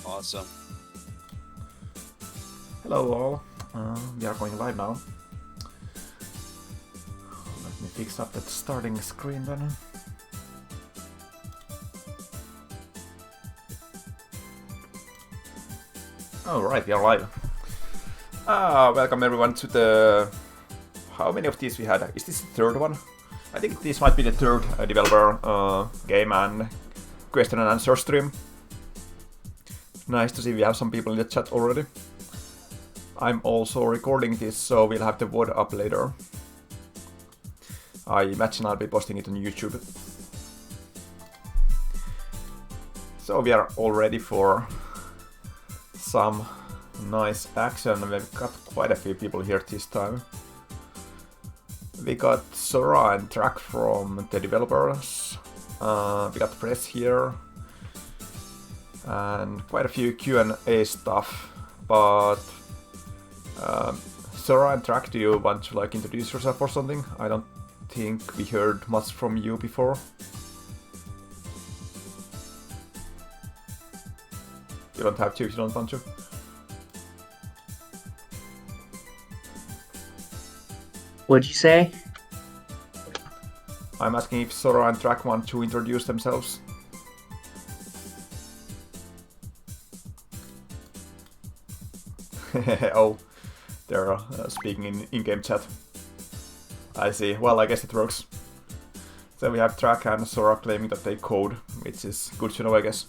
Awesome. Hello all, we are going live now. Let me fix up that starting screen then. Alright, we are live. Welcome everyone to the... How many of these we had? Is this the third one? I think this might be the third developer game and question and answer stream. Nice to see we have some people in the chat already. I'm also recording this, so we'll have the VOD up later. I imagine I'll be posting it on YouTube. So we are all ready for some nice action. We've got quite a few people here this time. We got Sora and Track from the developers. We got Press here. And quite a few Q&A stuff. But Sora and Track, do you want to introduce yourself or something? I don't think we heard much from you before. You don't have to if you don't want to. What'd you say? I'm asking if Sora and Track want to introduce themselves. Oh, they're speaking in in-game chat. I see. Well, I guess it works. So we have Track and Sora claiming that they code, which is good to know, I guess.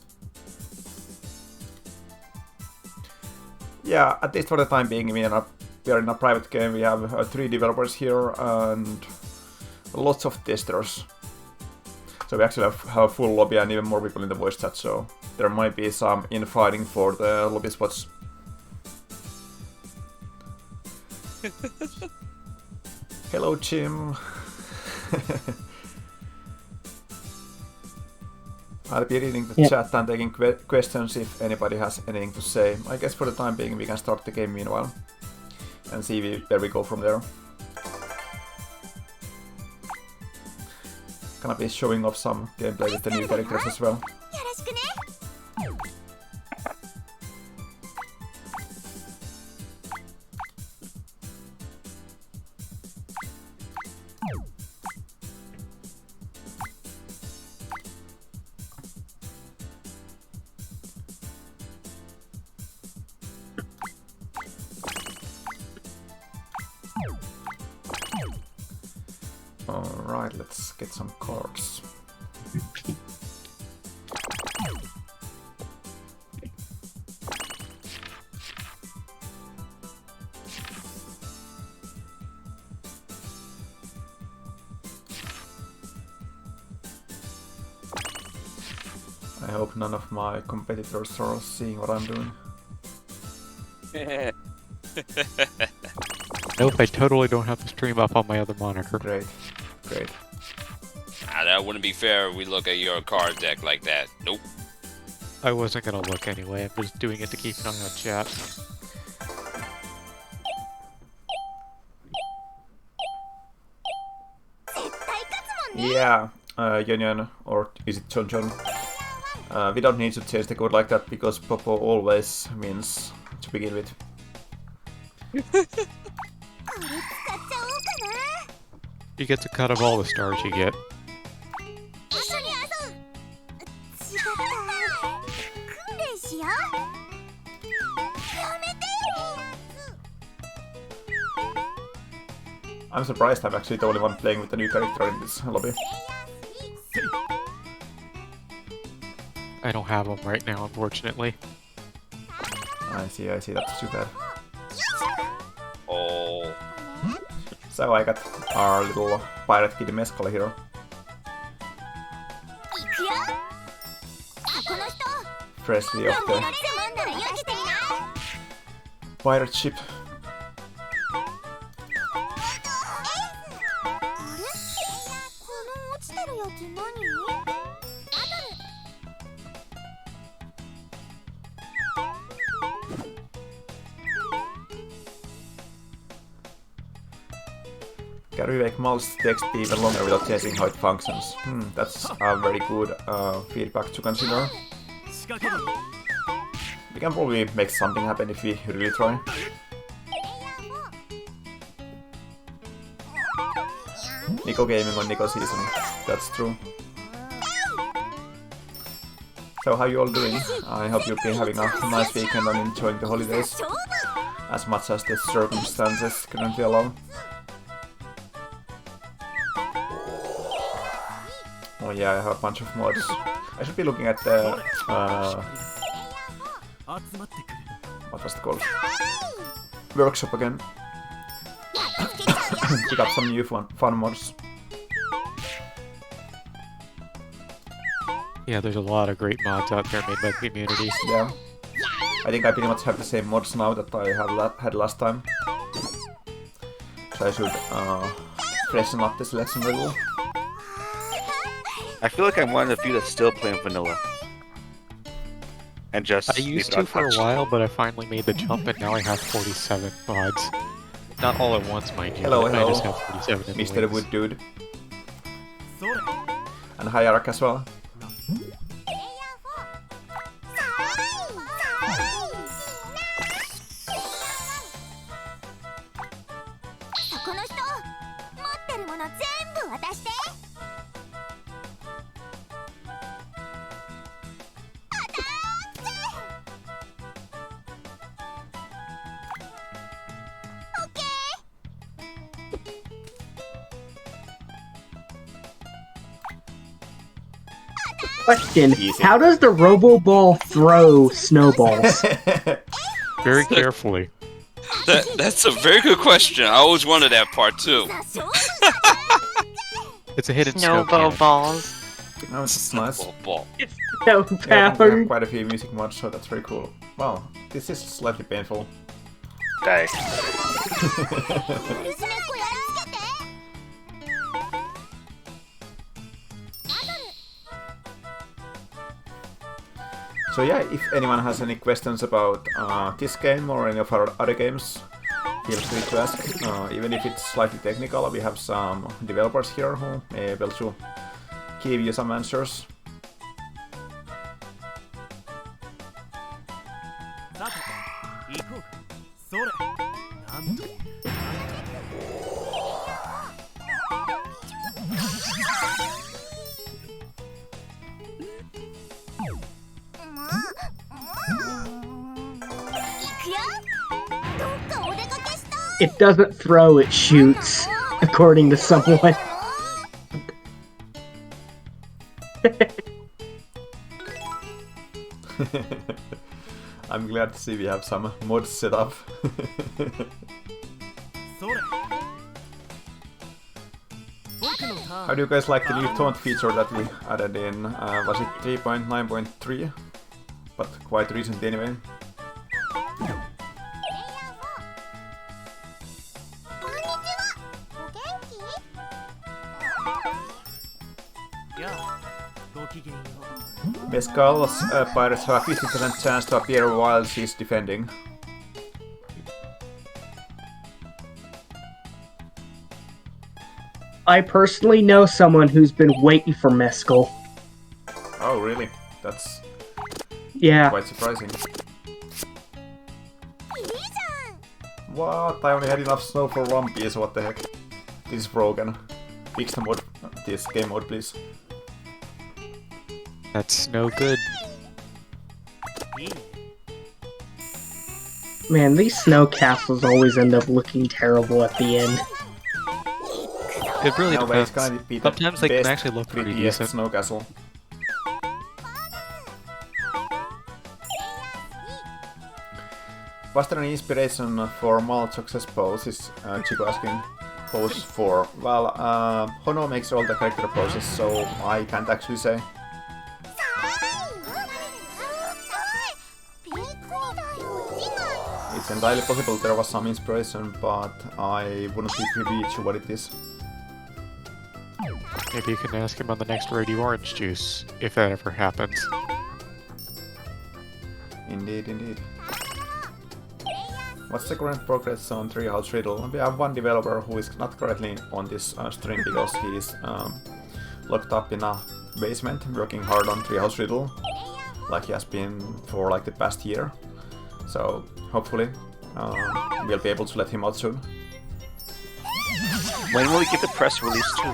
Yeah, at least for the time being, we are in a private game. We have 3 developers here and lots of testers. So we actually have a full lobby and even more people in the voice chat, so there might be some infighting for the lobby spots. Hello, Jim. I'll be reading the chat and taking questions if anybody has anything to say. I guess for the time being we can start the game meanwhile and see where we go from there. Gonna be showing off some gameplay with the new characters as well. Alright, let's get some cards. I hope none of my competitors are seeing what I'm doing. Nope, I totally don't have the stream up on my other monitor. Great, great. That wouldn't be fair if we look at your card deck like that. Nope. I wasn't gonna look anyway, I'm just doing it to keep an eye on chat. Yeah, Yun, or is it John John? We don't need to change the code like that because Popo always wins to begin with. You get the cut of all the stars you get. I'm surprised I'm actually the only one playing with the new character in this lobby. I don't have them right now, unfortunately. I see, that's too bad. Oh. So I got our little pirate kitty Mescal here. Freshly off the pirate ship. Can we make mouse text be even longer without changing how it functions? That's a very good feedback to consider. We can probably make something happen if we really try. Nico gaming on Nico season. That's true. So how you all doing? I hope you'll be having a nice weekend and enjoying the holidays as much as the circumstances currently allow. Oh yeah, I have a bunch of mods. I should be looking at the what was it called? Workshop again. Pick up some new fun mods. Yeah, there's a lot of great mods out there made by the community. Yeah. I think I pretty much have the same mods now that I had last time. So I should freshen up the selection a little. I feel like I'm one of the few that's still playing vanilla. And just I used to for a while, but I finally made the jump and now I have 47 mods. Not all at once, mind you. Hello, but hello, I just have 47 in the Mr. wings. Wood Dude. And hi Arak as well. Question: Easy. how does the Robo Ball throw snowballs? Very carefully. That's a very good question. I always wondered that part too. It's a hidden snow Snowball cannon. balls. No, it's nice. Ball. No Yeah, I think we have power. quite a few music mods, so that's very cool. Wow, this is slightly painful. die. So yeah, if anyone has any questions about this game or any of our other games, feel free to ask. Even if it's slightly technical, we have some developers here who may be able to give you some answers. It doesn't throw, it shoots, according to someone. I'm glad to see we have some mods set up. How do you guys like the new taunt feature that we added in? Was it 3.9.3? But quite recent anyway. Mescal's pirates have a 50% chance to appear while she's defending. I personally know someone who's been waiting for Mescal. Oh really? That's Yeah. quite surprising. What? I only had enough snow for one piece, what the heck? This is broken. Fix the mod, this game mode please. That's no good. Man, these snow castles always end up looking terrible at the end. It really No way, it's depends. gonna be the Sometimes they best can actually look pretty 3DS decent. snow castle. Was there any inspiration for Malt success poses? Chico asking. Pose for. Well, Hono makes all the character poses, so I can't actually say. It's entirely possible there was some inspiration, but I wouldn't be privy to what it is. Maybe you can ask him on the next Radio Orange Juice, if that ever happens. Indeed, indeed. What's the current progress on Treehouse Riddle? We have one developer who is not currently on this stream because he is locked up in a basement working hard on Treehouse Riddle. like he has been for like the past year. So hopefully we'll be able to let him out soon. When will we get the press release too?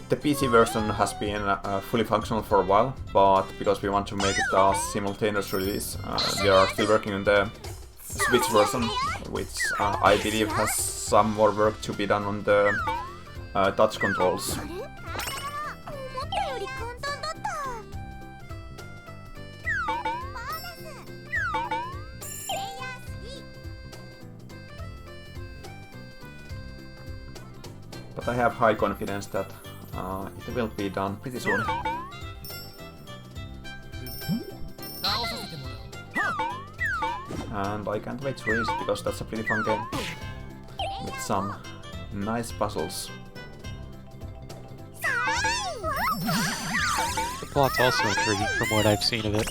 The PC version has been fully functional for a while, but because we want to make it a simultaneous release, we are still working on the Switch version, which I believe has some more work to be done on the touch controls. But I have high confidence that it will be done pretty soon. And I can't wait to release it because that's a pretty fun game. With some nice puzzles. The plot's also intriguing from what I've seen of it.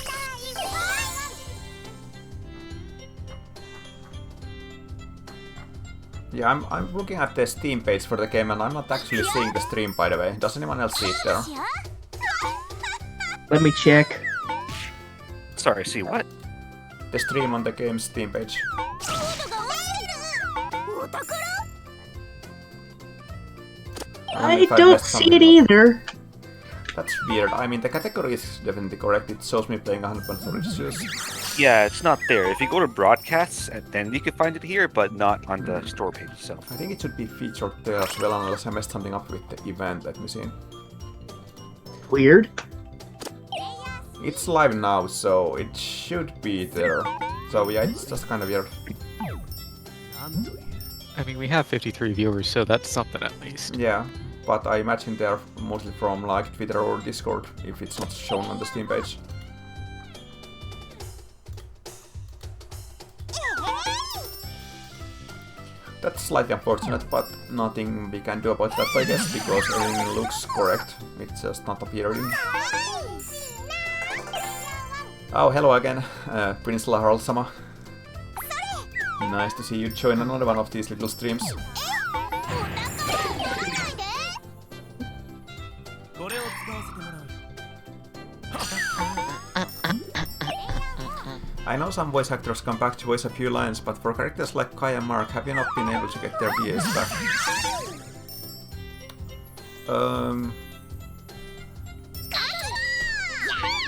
Yeah, I'm looking at the Steam page for the game and I'm not actually seeing the stream, by the way. Does anyone else see it there? Let me check. Sorry, see what? The stream on the game's Steam page. I don't see it either. That's weird. I mean, the category is definitely correct. It shows me playing 100% Religiously. Yeah, it's not there. If you go to broadcasts, then you can find it here, but not on the store page itself. I think it should be featured there as well, unless I messed something up with the event. Let me see. Weird. It's live now, so it should be there. So yeah, it's just kind of weird. I mean, we have 53 viewers, so that's something at least. Yeah, but I imagine they're mostly from like Twitter or Discord, if it's not shown on the Steam page. That's slightly unfortunate, but nothing we can do about that, I guess, because everything looks correct. It's just not appearing. Oh, hello again, Prince Laharl-sama. Nice to see you join another one of these little streams. I know some voice actors come back to voice a few lines, but for characters like Kai and Mark, have you not been able to get their VAs back?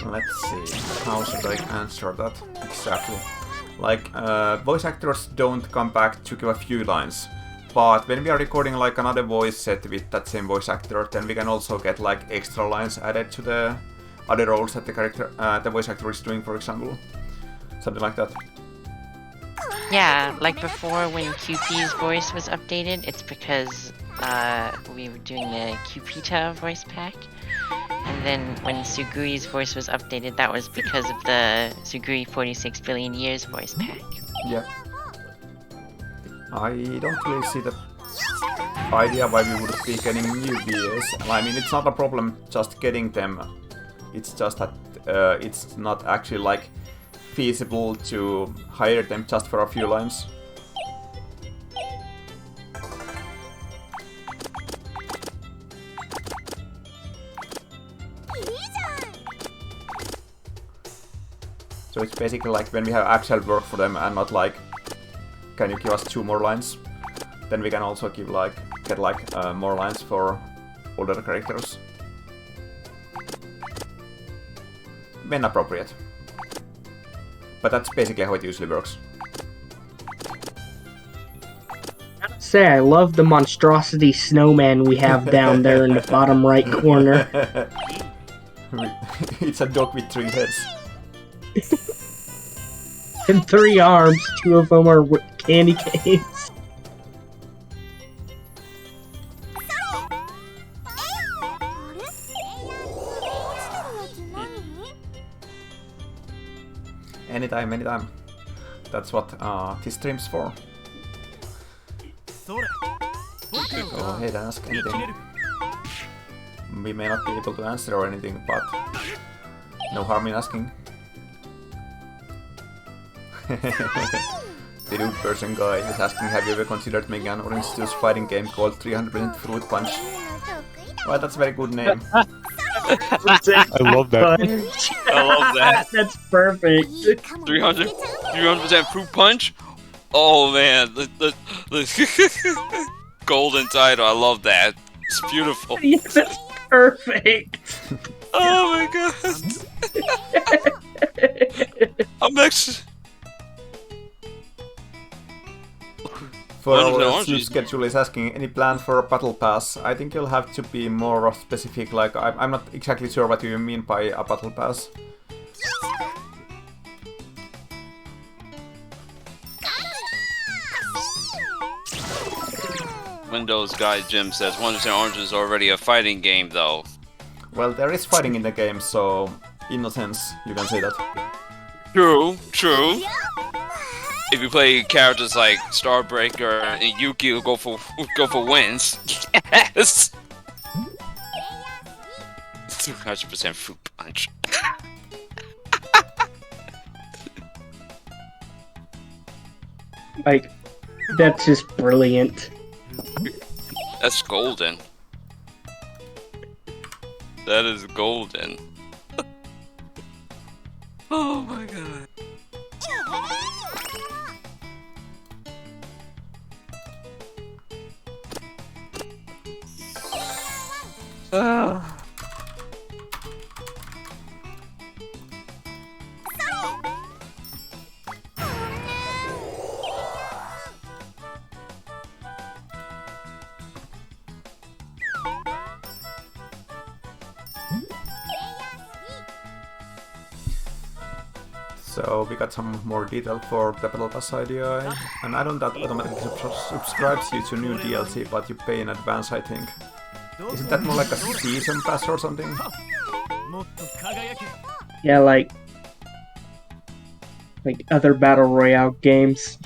Let's see, how should I answer that exactly? Like, voice actors don't come back to give a few lines, but when we are recording like another voice set with that same voice actor, then we can also get like extra lines added to the other roles that the voice actor is doing, for example. Something like that. Yeah, like before when QP's voice was updated, it's because we were doing the QPita voice pack. And then when Sugui's voice was updated, that was because of the Sugui 46 billion years voice pack. Yeah. I don't really see the idea why we would be getting new VAs. I mean, it's not a problem just getting them. It's just that it's not actually like feasible to hire them just for a few lines. So it's basically like when we have actual work for them and not like, can you give us 2 more lines? Then we can also give get more lines for older characters. When appropriate. But that's basically how it usually works. Say, I love the monstrosity snowman we have down there in the bottom right corner. It's a dog with 3 heads. And 3 arms, 2 of them are candy canes. Anytime, anytime. That's what this stream's for. Go ahead and ask anything. We may not be able to answer or anything, but no harm in asking. The dude person guy is asking, have you ever considered making an orange juice fighting game called 300% Fruit Punch? Well, that's a very good name. I love that. I love that. That's perfect. 300% fruit punch. Oh man, the golden title. I love that. It's beautiful. Yes, that's perfect. Oh my god. I'm actually. For One of the our oranges. sleep schedule is asking, any plan for a battle pass? I think you'll have to be more specific, like I'm not exactly sure what you mean by a battle pass. Windows guy Jim says 100% Orange is already a fighting game though. Well, there is fighting in the game, so in a sense, you can say that. True, true. If you play characters like Starbreaker and Yuki, will go for wins. Yes. 200% fruit punch. Like, that's just brilliant. That's golden. That is golden. Oh my god. So we got some more detail for the Battle Pass idea, and I don't that automatically subscribes you to new DLC, but you pay in advance, I think. Isn't that more like a season pass or something? Yeah, like other battle royale games.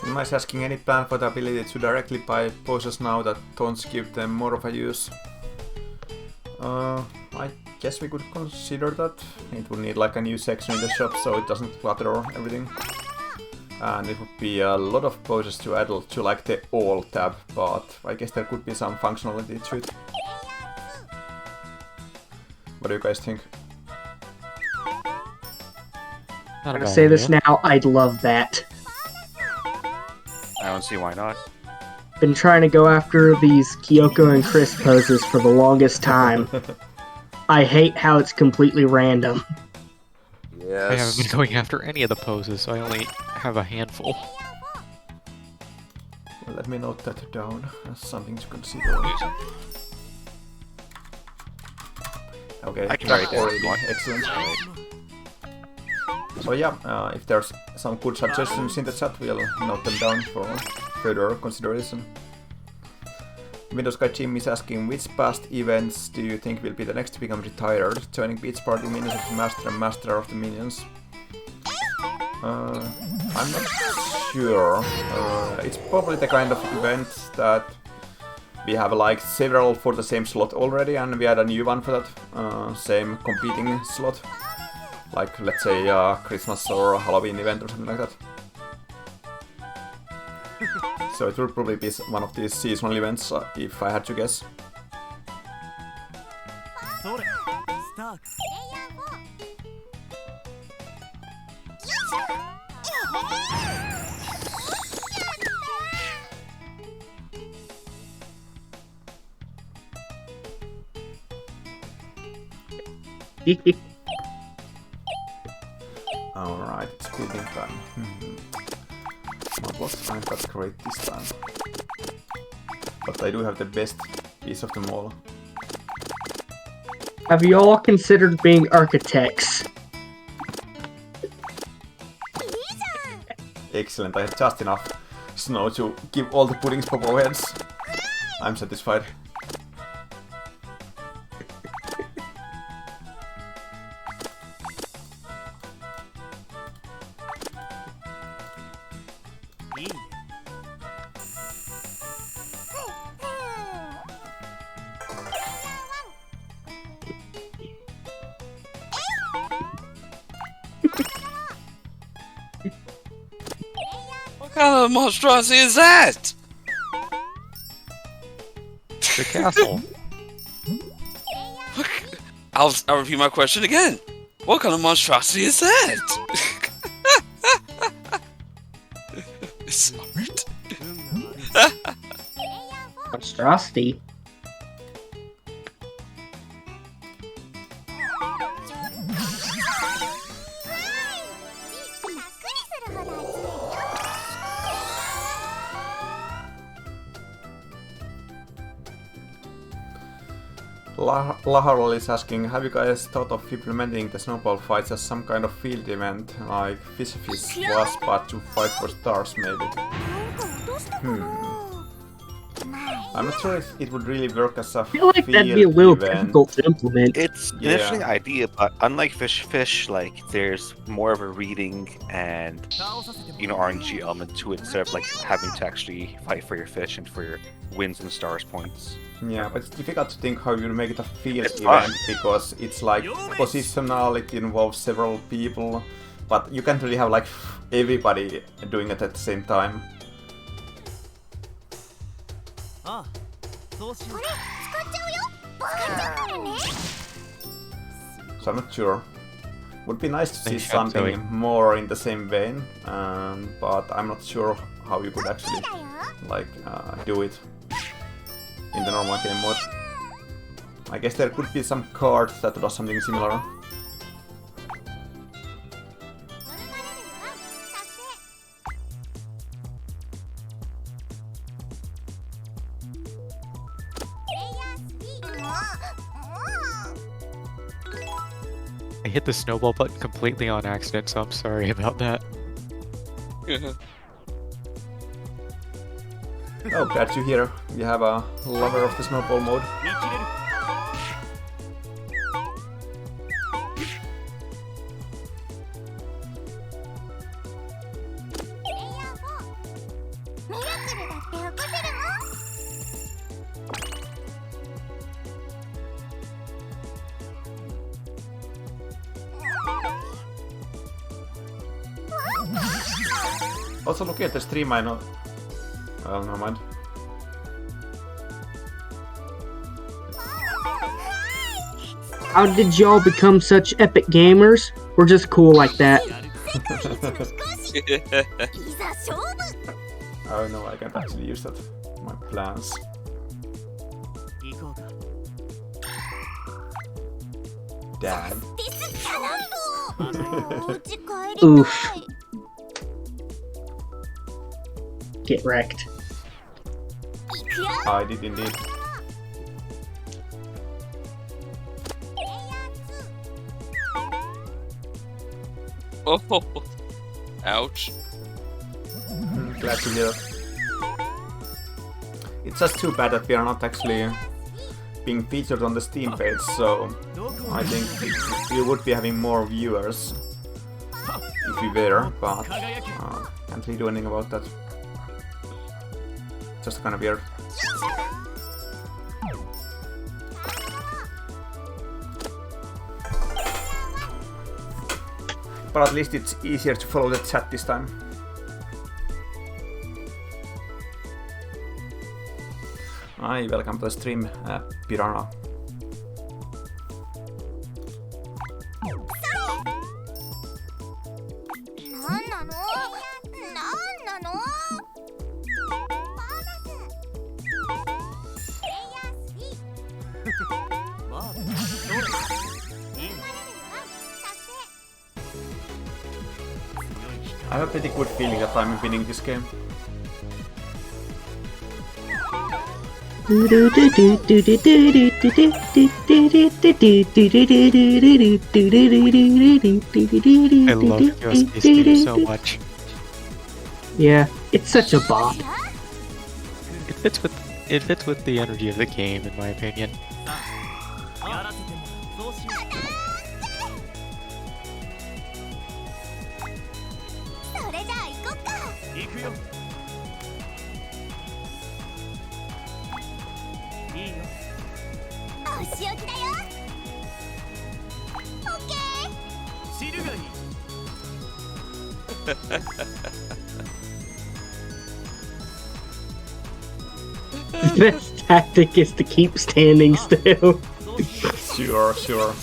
Nice asking, any plan for the ability to directly buy poses now that don't give them more of a use? I guess we could consider that. It would need like a new section in the shop so it doesn't clutter everything. And it would be a lot of poses to add to like the all tab, but I guess there could be some functionality to it. What do you guys think? Not a I'm gonna bad say this idea. now, I'd love that. I don't see why not. Been trying to go after these Kyoko and Chris poses for the longest time. I hate how it's completely random. Yes. I haven't been going after any of the poses, so I only have a handful. Well, let me note that down as something to consider. Okay, I can track write that if already. you want. Excellent. So yeah, if there's some good suggestions in the chat, we'll note them down for further consideration. Windows Guy Jim is asking, which past events do you think will be the next to become retired? Joining Beach Party Minions of the Master and Master of the Minions? I'm not sure. It's probably the kind of event that we have like several for the same slot already, and we had a new one for that same competing slot. Like, let's say, Christmas or a Halloween event or something like that. So it will probably be one of these seasonal events, if I had to guess. Alright, it's building time. Not what I'm not great this time. But I do have the best piece of them all. Have you all considered being architects? Excellent, I have just enough snow to give all the puddings purple heads. I'm satisfied. kind of monstrosity is that? The castle. I'll repeat my question again. What kind of monstrosity is that? Smart. Monstrosity. Laharol is asking, have you guys thought of implementing the Snowball Fights as some kind of field event, like Fish was but to fight for stars maybe? I'm not sure if it would really work as a I feel like field that'd be a little event. difficult to implement. It's an Yeah. interesting idea, but unlike Fish, like there's more of a reading and RNG element to it instead of like having to actually fight for your fish and for your wins and stars points. Yeah, but it's difficult to think how you make it a field It's event fun. because it's like positional, it involves several people, but you can't really have like everybody doing it at the same time. So I'm not sure. Would be nice to see They should something do it. more in the same vein, but I'm not sure how you could actually like do it in the normal game mode. I guess there could be some cards that does something similar. I hit the snowball button completely on accident, so I'm sorry about that. Oh, glad to hear we have a lover of the snowball mode. Also, looking at the stream, I know. Well, never mind. How did y'all become such epic gamers? We're just cool like that. Oh no, I can't actually use that. My plans. Damn. Oof. Get wrecked. I did indeed. Oh, ouch. Glad to hear. It's just too bad that we are not actually being featured on the Steam page, so I think we would be having more viewers if we were, but can't really do anything about that. Just kind of weird. But at least it's easier to follow the chat this time. Hi, welcome to the stream, Piranha. I have a pretty good feeling that I'm winning this game. I love USB Steve so much. Yeah, it's such a bop. It fits with the energy of the game, in my opinion. The best tactic is to keep standing still. Sure, sure.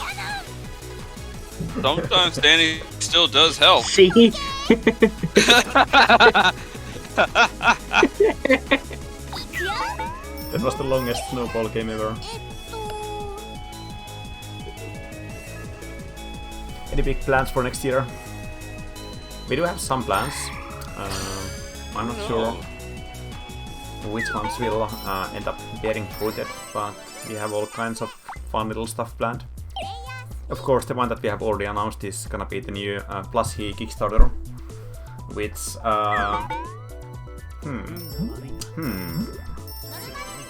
Sometimes standing still does help. See? That was the longest snowball game ever. Any big plans for next year? We do have some plans. I'm not sure which ones will end up getting fruited, but we have all kinds of fun little stuff planned. Of course, the one that we have already announced is gonna be the new Plus He Kickstarter, which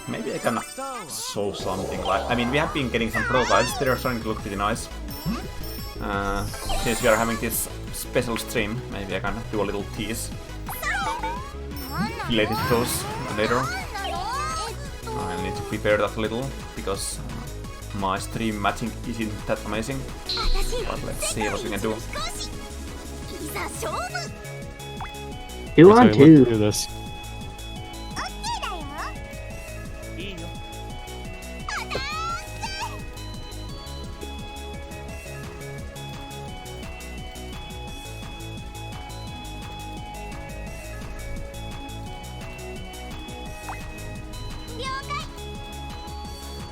maybe I can show something like. I mean, we have been getting some prototypes. They are starting to look pretty nice. Since we are having this special stream, maybe I can do a little tease related to those later. I need to prepare that a little because my stream matching isn't that amazing. But let's see what we can do. 2 on So let's 2. do this.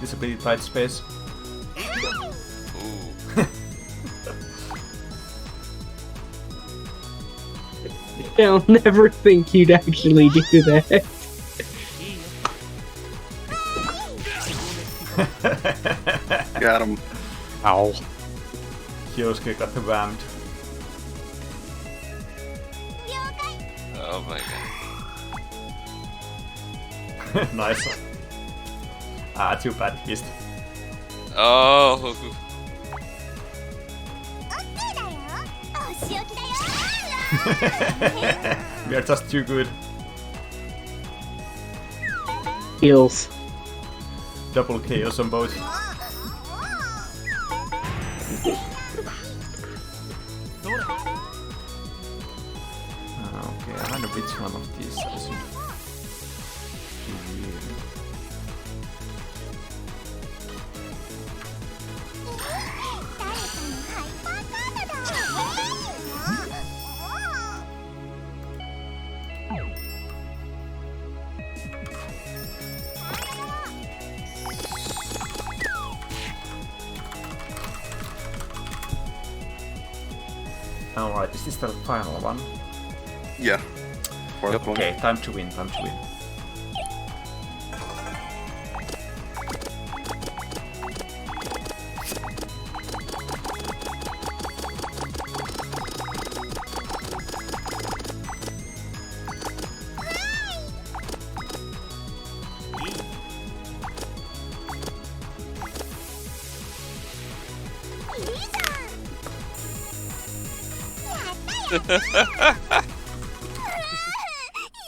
This is a pretty tight space. I'll never think you'd actually do that. Got him. Ow. Kyosuke got whammed. Oh my god. Nice. Ah, too bad. Missed. Oh. We are just too good. Heals. Double chaos on both. Okay, I wonder which one of these I should do. Alright, is this the final one? Yeah. Fourth one. Okay, time to win, time to win.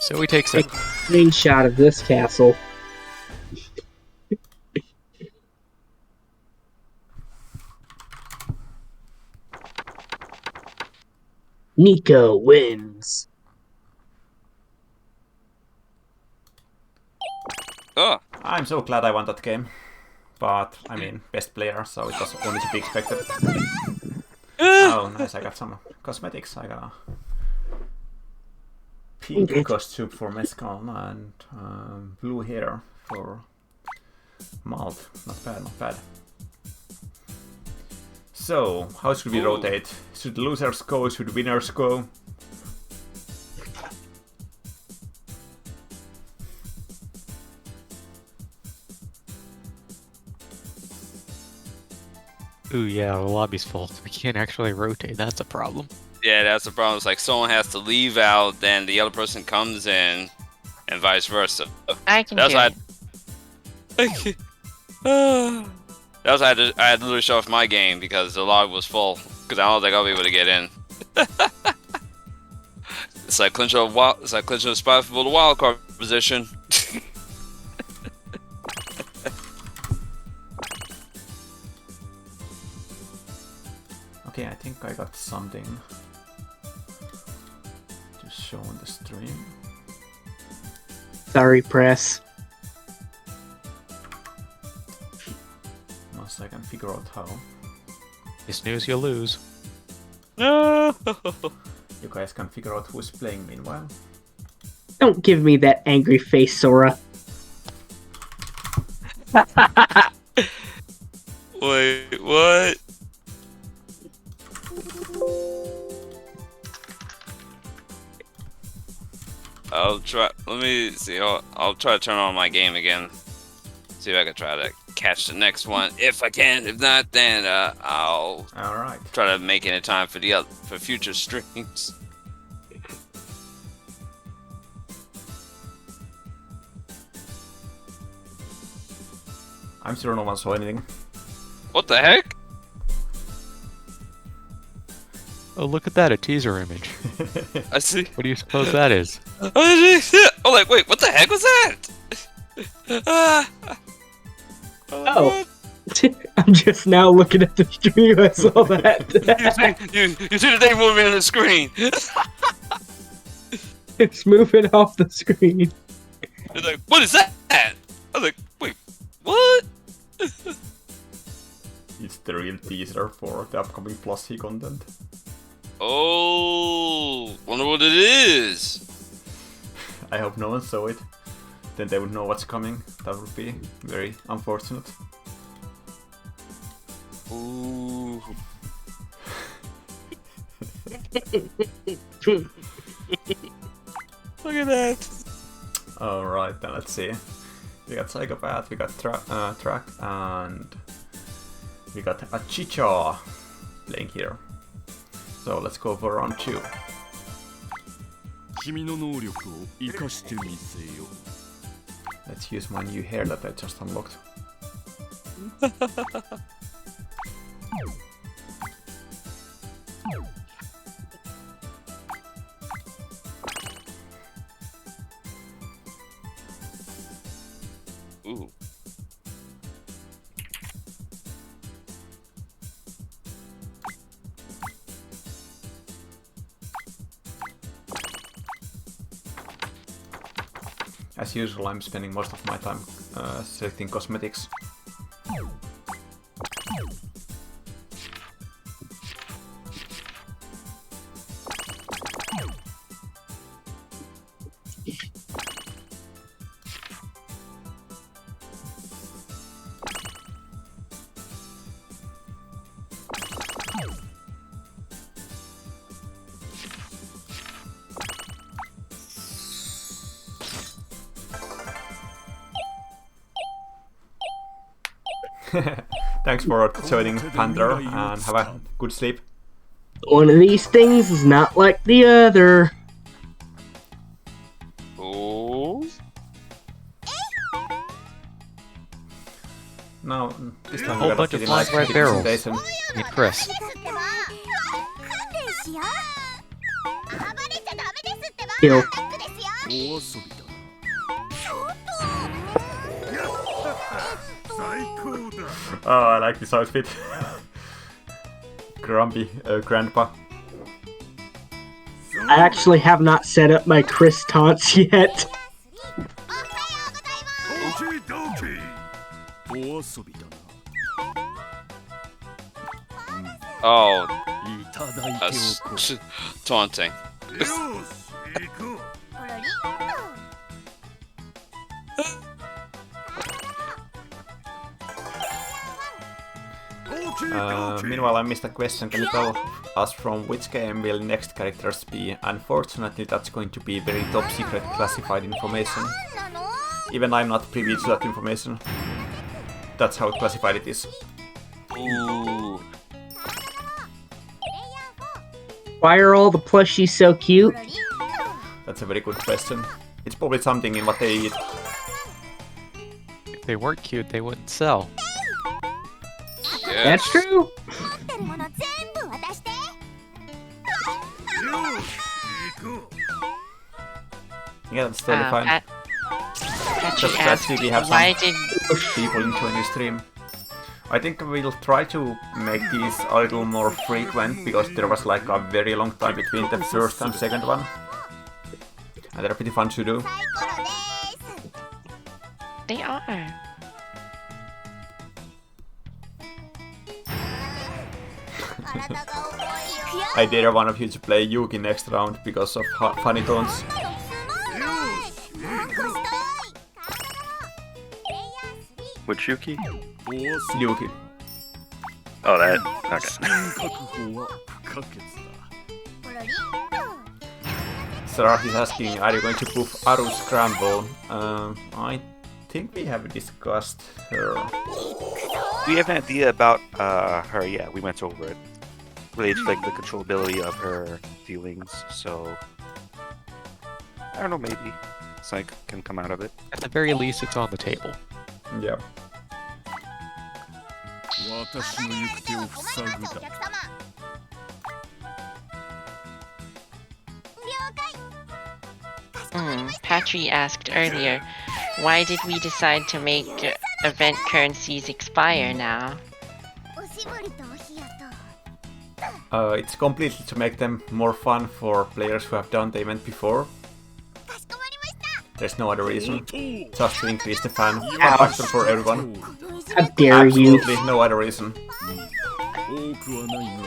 So we take Take 7. a screenshot of this castle. Nico wins. Oh. I'm so glad I won that game. But, I mean, best player, so it was only to be expected. Oh, nice, I got some cosmetics. I got a pink costume for Mescal and blue hair for Malt. Not bad, not bad. So, how should we rotate? Should losers go? Should winners go? Ooh, yeah, the lobby's full. We can't actually rotate. That's a problem. Yeah, that's the problem. It's like someone has to leave out, then the other person comes in, and vice versa. I can That's do why it. that's why I had to literally shut off my game because the log was full. Because I don't think I'll be able to get in. It's like clinching a spot for the wild card position. Okay, I think I got something to show on the stream. Sorry, press. figure out how. You snooze, you lose. No. You guys can figure out who's playing meanwhile. Don't give me that angry face, Sora. Wait, what? I'll try. Let me see. I'll try to turn on my game again. See if I can try to catch the next one. If I can. If not, then I'll Alright. try to make any time for for future streams. I'm sure no one saw anything. What the heck? Oh, look at that, a teaser image. I see. What do you suppose that is? Oh, like, wait, what the heck was that? Oh. I'm just now looking at the stream. I saw that. you see the thing moving on the screen. It's moving off the screen. It's like, what is that? I was like, wait, what? It's the real teaser for the upcoming Plushy content. Oh, wonder what it is. I hope no one saw it. Then they would know what's coming. That would be very unfortunate. Ooh. Look at that. Alright, then let's see. We got Psychopath, we got Track, and we got a Chicha playing here. So let's go for round 2. 君の能力を生かしてみせよ Let's use my new hair that I just unlocked. Ooh. As usual, I'm spending most of my time selecting cosmetics. Thanks for joining, Panther, and have a good sleep. One of these things is not like the other. Oh. Now, this time Whole we got a bunch of pretty flying nice red barrels. presentation. Hey, Chris. Kill. 大遊びだ最高だ Oh, I like this outfit. Grumpy grandpa. I actually have not set up my Chris taunts yet. オーケードーケー大遊びだ Oh, ないただいて that's おこう taunting. よし行こう Meanwhile, I missed a question. Can you tell us from which game will next characters be? Unfortunately, that's going to be very top secret classified information. Even I'm not privy to that information. That's how classified it is. Ooh. Why are all the plushies so cute? That's a very good question. It's probably something in what they eat. If they weren't cute, they wouldn't sell. Yes. That's true. よし行こう Yeah, that's totally fine. Patchy Just asked, that we have why some did people enjoying the stream. I think we'll try to make these a little more frequent, because there was like a very long time between the first and second one. And they're pretty fun to do. they are? I dare one of you to play Yuki next round because of funny tones. Which Yuki? Yuki. Oh, that. Okay. 確保は不可欠だ Sarah is asking, are you going to buff Aru Scramble? I think we have discussed her. We have an idea about her. Yeah, we went over it. Related to like the controllability of her feelings. So I don't know. Maybe something can come out of it. At the very least, it's on the table. Yeah. 私の行く手を塞ぐだ Patry asked earlier, why did we decide to make event currencies expire now? It's completely to make them more fun for players who have done the event before. There's no other reason. Just to increase the fun factor for everyone. How dare you? Absolutely no other reason.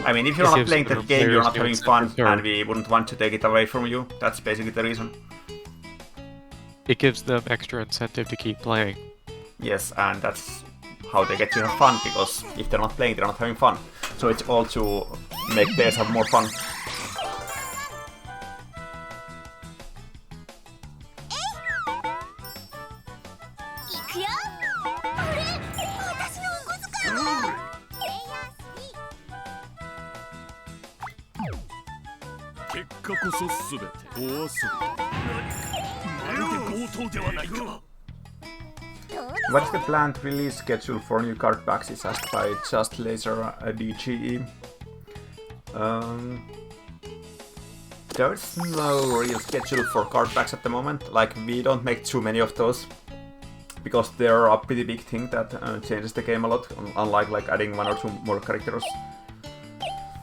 I mean, if you're This not gives playing the that game, you're players not new having incentive fun, to- and we wouldn't want to take it away from you. That's basically the reason. It gives them extra incentive to keep playing. Yes, and that's how they get to have fun, because if they're not playing, they're not having fun. So it's all to make players have more fun. What is the planned release schedule for new card packs? Is asked by Just Laser DGE. There's no real schedule for card packs at the moment. Like, we don't make too many of those because they're a pretty big thing that changes the game a lot. Unlike like adding one or two more characters.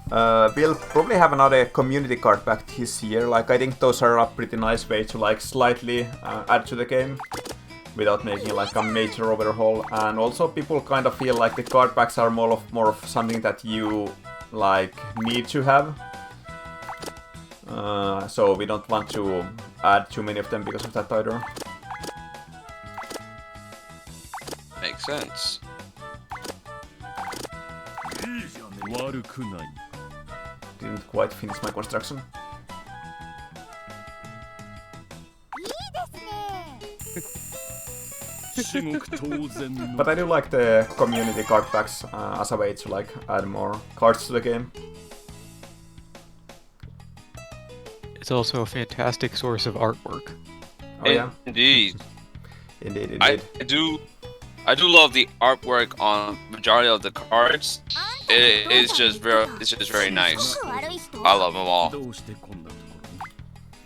We'll probably have another community card pack this year. Like, I think those are a pretty nice way to like slightly add to the game without making like a major overhaul. And also people kind of feel like the card packs are more of something that you like need to have. So we don't want to add too many of them because of that either. Makes sense. 悪くない Didn't quite finish my construction. But I do like the community card packs as a way to like add more cards to the game. It's also a fantastic source of artwork. Oh yeah, Indeed. indeed. I do love the artwork on majority of the cards. It's just very nice. I love them all. どうしてこんなとこ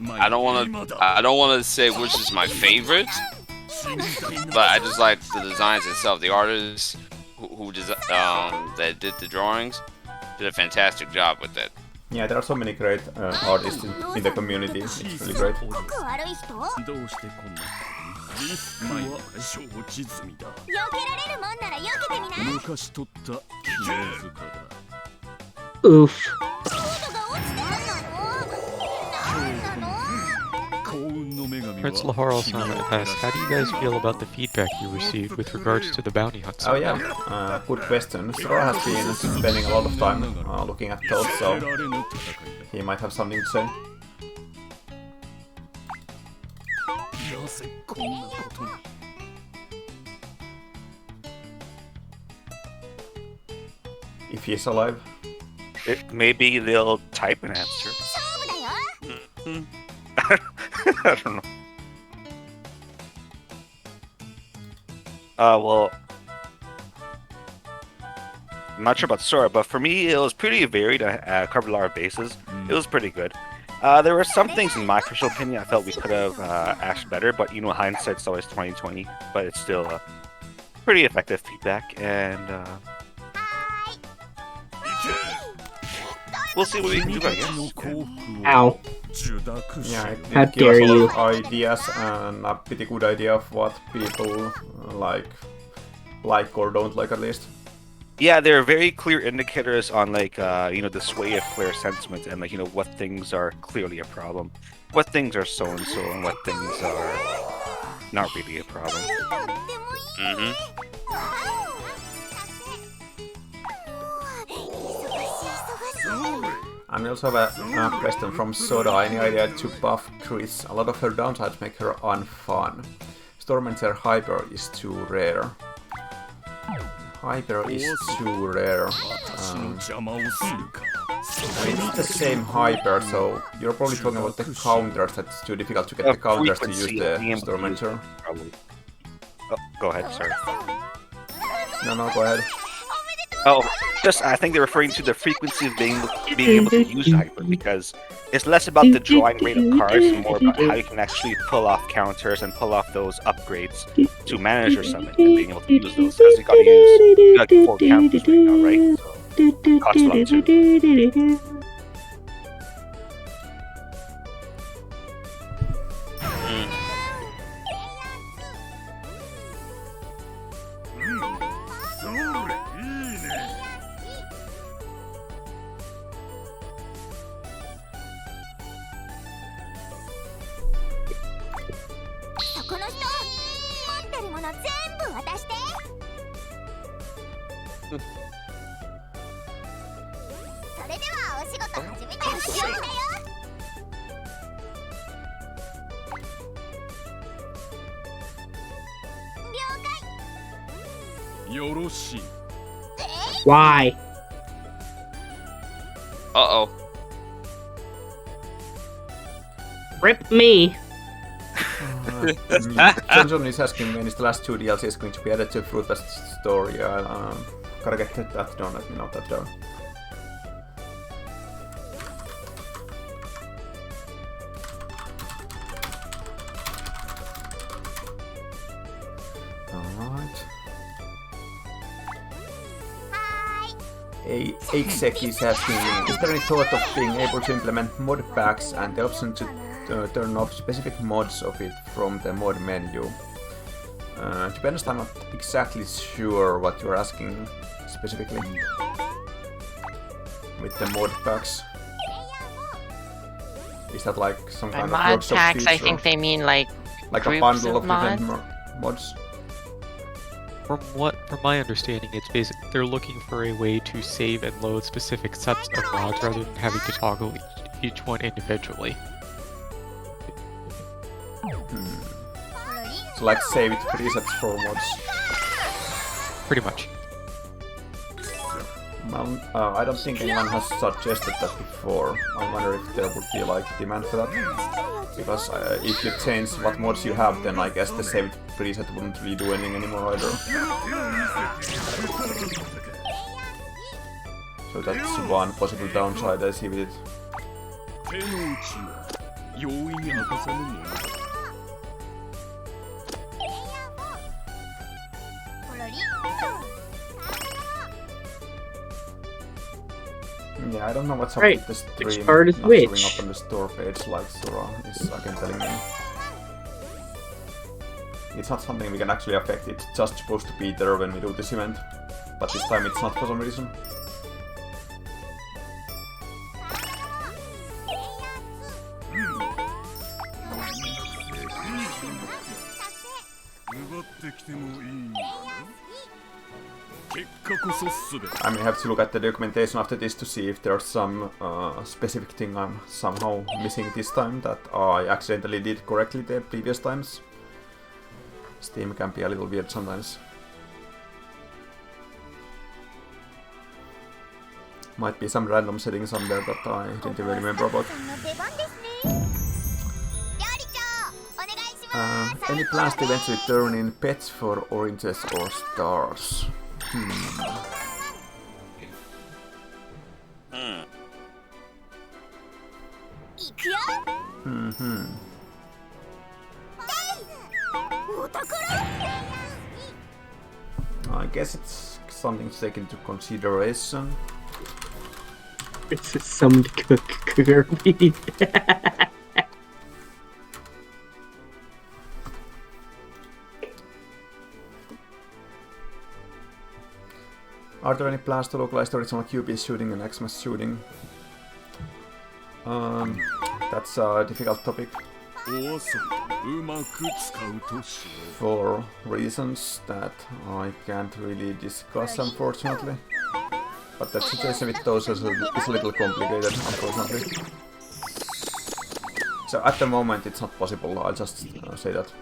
ろに I don't want to say which is my favorite, but I just like the designs itself. The artists that did the drawings did a fantastic job with it. Yeah, there are so many great artists in the community. It's really great. どうしてこんなところにリスクは承知済みだ昔取った絹塚だ Oof. 幸運の女神は Prince Laharl-san asks, how do you guys feel about the feedback you received with regards to the bounty hunt? Oh yeah, good question. Sora has been spending a lot of time looking at those, 避 so けられぬ戦いだ he might have something to say. なぜこんなことに If he's alive. Maybe they'll type an answer. I don't know. Well, I'm not sure about Sora, but for me, it was pretty varied. I covered a lot of bases. It was pretty good. There were some things, in my personal opinion, I felt we could have asked better, but you know, hindsight's always 20/20. But it's still pretty effective feedback, and we'll see what we can do, I 君たちの guess. 幸福を Ow. 受諾し Yeah, ろ it How did give us dare a you. lot of ideas and a pretty good idea of what people like or don't like at least. Yeah, there are very clear indicators on like the sway of player sentiment and like what things are clearly a problem, what things are so and so, and what things are not really a problem. Mm-hmm. And we also have a question from Soda. Any idea to buff Chris? A lot of her downsides make her unfun. Stormenter Hyper is too rare. Hyper is too rare. I mean, it's the same Hyper, so you're probably talking about the counters. That's too difficult to get the counters to use the Stormenter. Probably. Oh, go ahead. Sorry. No, go ahead. Oh, just I think they're referring to the frequency of being able to use Hyper, because it's less about the drawing rate of cards and more about how you can actually pull off counters and pull off those upgrades to manage your summon and being able to use those. Because you gotta use like 4 counters right now, right? So costs a lot too. Why? Uh-oh. Rip me. Johnson is asking when is the last 2 DLCs going to be added to Fruitbat story. Gotta get that done. Let me note that down. Alright. Exec is asking, is there any thought of being able to implement mod packs and the option to turn off specific mods of it from the mod menu? To be honest, I'm not exactly sure what you're asking specifically with the mod packs. Is that like some kind of By mod workshop packs, I feature? think they mean like a groups bundle of of different mods? mods? From my understanding, it's basically they're looking for a way to save and load specific sets of mods rather than having to toggle each one individually. So like saved presets for mods. Pretty much. Well, I don't think anyone has suggested that before. I wonder if there would be like demand for that. Because if you change what mods you have, then I guess the saved preset wouldn't really do anything anymore either. So that's one possible downside I see with it. Yeah, I don't know what's up Right, with the which stream card is not which? showing up on the store page like Sora is again telling me. It's not something we can actually affect, it's just supposed to be there when we do this event. But this time it's not for some reason. I may have to look at the documentation after this to see if there's some specific thing I'm somehow missing this time that I accidentally did correctly the previous times. Steam can be a little weird sometimes. Might be some random setting somewhere that I didn't even remember about. Any plans to eventually turn in pets for oranges or stars? I guess it's something to take into consideration. It's a summoned Kirby. Are there any plans to localize the original QB shooting and Xmas shooting? That's a difficult topic. お遊びうまく使うとしよ For reasons that I can't really discuss, unfortunately. But the situation with those is a little complicated, unfortunately. So at the moment it's not possible, I'll just say that.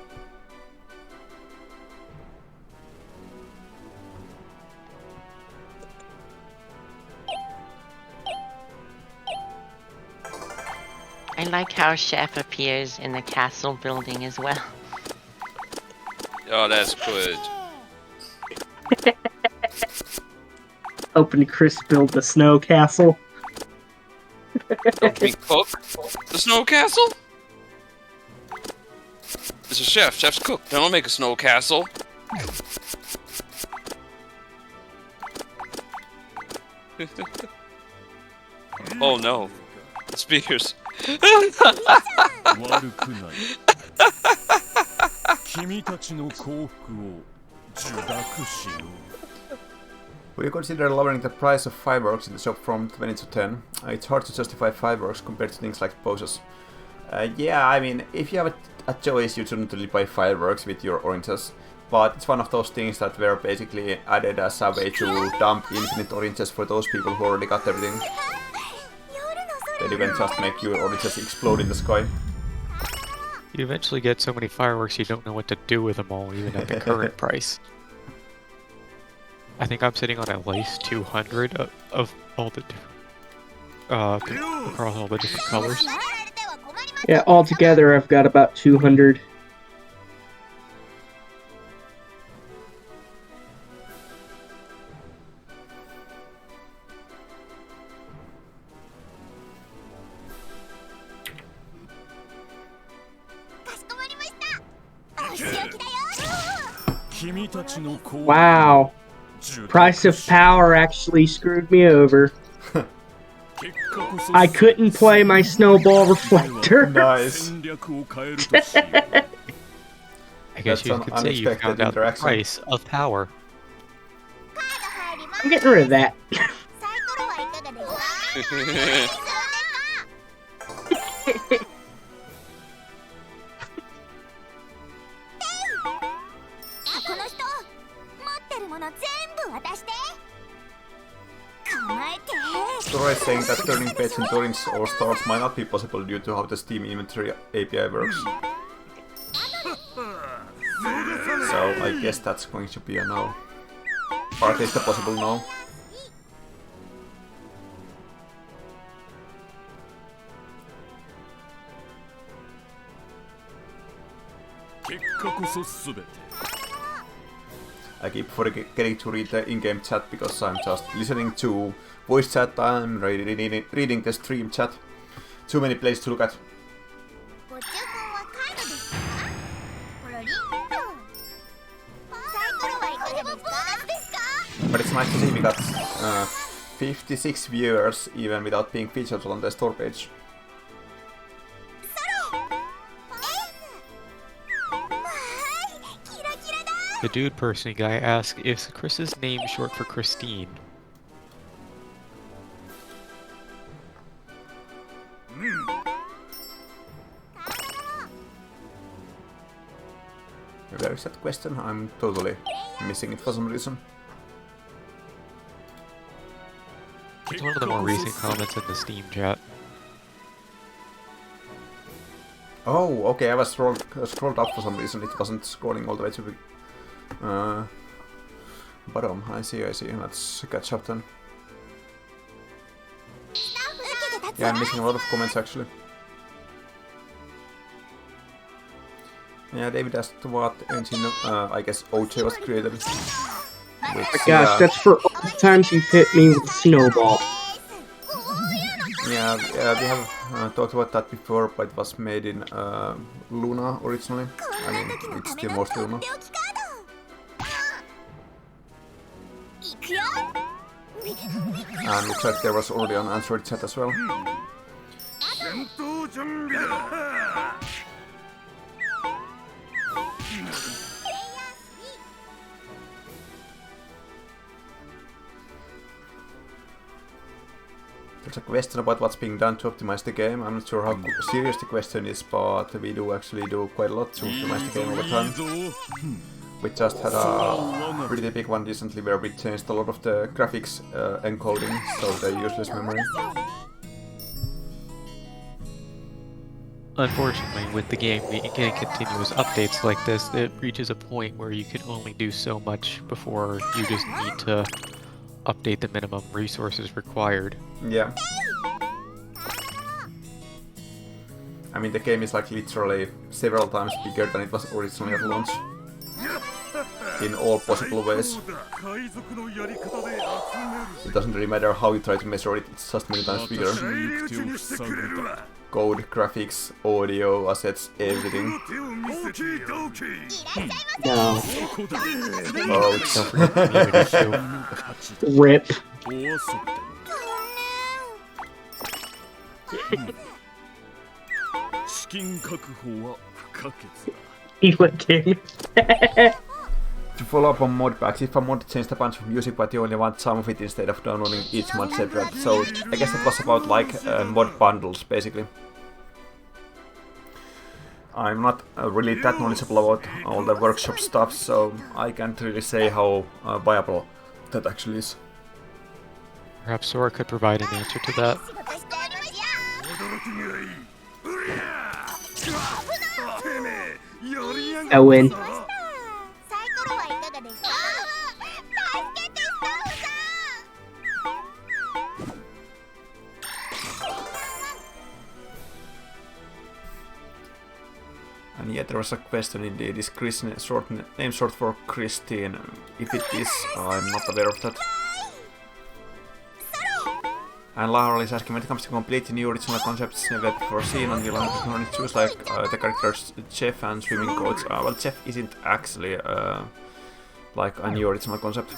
I like how Chef appears in the castle building as well. Oh, that's good. Hoping Chris build the snow castle. Don't we cook the snow castle? It's a chef. Chef's cook. They don't make a snow castle. Oh no. The speakers. 悪くない君たちの幸福を受諾しよう Would you consider lowering the price of fireworks in the shop from 20 to 10? It's hard to justify fireworks compared to things like poses. Yeah, I mean, if you have a choice, you shouldn't really buy fireworks with your oranges. But it's one of those things that were basically added as a way to dump infinite oranges for those people who already got everything. Then you can just make your oranges explode in the sky. You eventually get so many fireworks you don't know what to do with them all, even at the current price. I think I'm sitting on at least 200 of all the different, across all the different colors. Yeah, altogether I've got about 200. Wow. Price of power actually screwed me over. I couldn't play my snowball reflector. Nice. I guess That's you an could say you unexpected found out the interaction. price of power. I'm getting rid of that. Story is saying that turning page into orange or stars might not be possible due to how the Steam inventory API works. So I guess that's going to be a no. Or at least a possible no. I keep forgetting to read the in-game chat because I'm just listening to voice chat. I'm reading the stream chat. Too many places to look at. But it's nice to see we got 56 viewers even without being featured on the store page. The dude person guy asked, is Chris's name short for Christine? Where is that question? I'm totally missing it for some reason. It's one of the more recent comments in the Steam chat. Oh, okay, I was scrolled up for some reason. It wasn't scrolling all the way to the bottom. I see. Let's catch up then. Yeah, I'm missing a lot of comments actually. Yeah, David asked what engine, I guess OJ was created. Which, Gosh, that's for all the times you've hit me with Snowball. Yeah, we have talked about that before, but it was made in Luna originally. I mean, it's still mostly Luna. And looks like there was already an Android chat as well. There's a question about what's being done to optimize the game. I'm not sure how serious the question is, but we do actually do quite a lot to optimize the game over time. We just had a pretty big one recently where we changed a lot of the graphics encoding, so they use less memory. Unfortunately, with the game getting continuous updates like this, it reaches a point where you can only do so much before you just need to update the minimum resources required. Yeah. I mean, the game is like literally several times bigger than it was originally at launch. In all possible ways. It doesn't really matter how you try to measure it, it's just many times bigger. Code, graphics, audio, assets, everything. No. Ouch. Rip. Licking. To follow up on mod packs, if a mod changed a bunch of music but you only want some of it instead of downloading each mod separate. So I guess it was about like mod bundles basically. I'm not really that knowledgeable about all the workshop stuff, so I can't really say how viable that actually is. Perhaps Sora could provide an answer to that. I win. And yeah, there was a question indeed, is Chris name short for Christine? If it is, I'm not aware of that. And Laura is asking, when it comes to completely new original concepts never before seen on the line, choose like the characters Jeff and swimming coach. Well, Jeff isn't actually like a new original concept.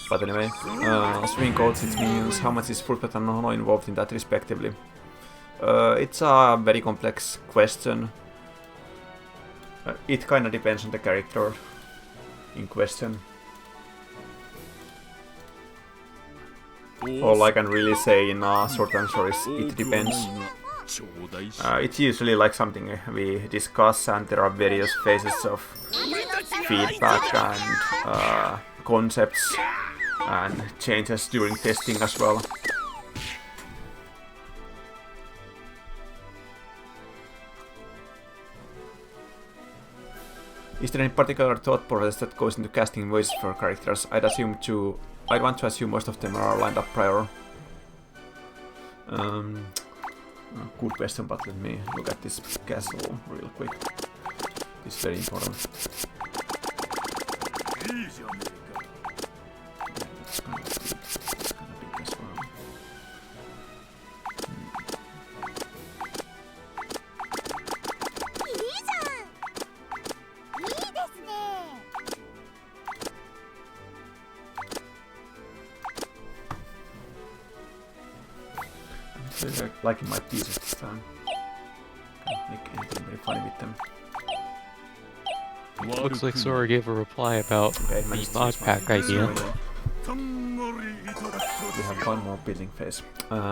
But anyway, swimming coach, it means how much is Fruitbat and Nono involved in that respectively. It's a very complex question. It kinda depends on the character in question. All I can really say in short answer is it depends. It's usually like something we discuss and there are various phases of feedback and concepts and changes during testing as well. Is there any particular thought process that goes into casting voices for characters? I'd want to assume most of them are lined up prior. Good question, but let me look at this castle real quick. It's very important. It's kind of big as well. I'm liking my pieces this time. Can't make anything very funny with them. Looks like Sora gave a reply about the mod pack idea. We have one more building phase.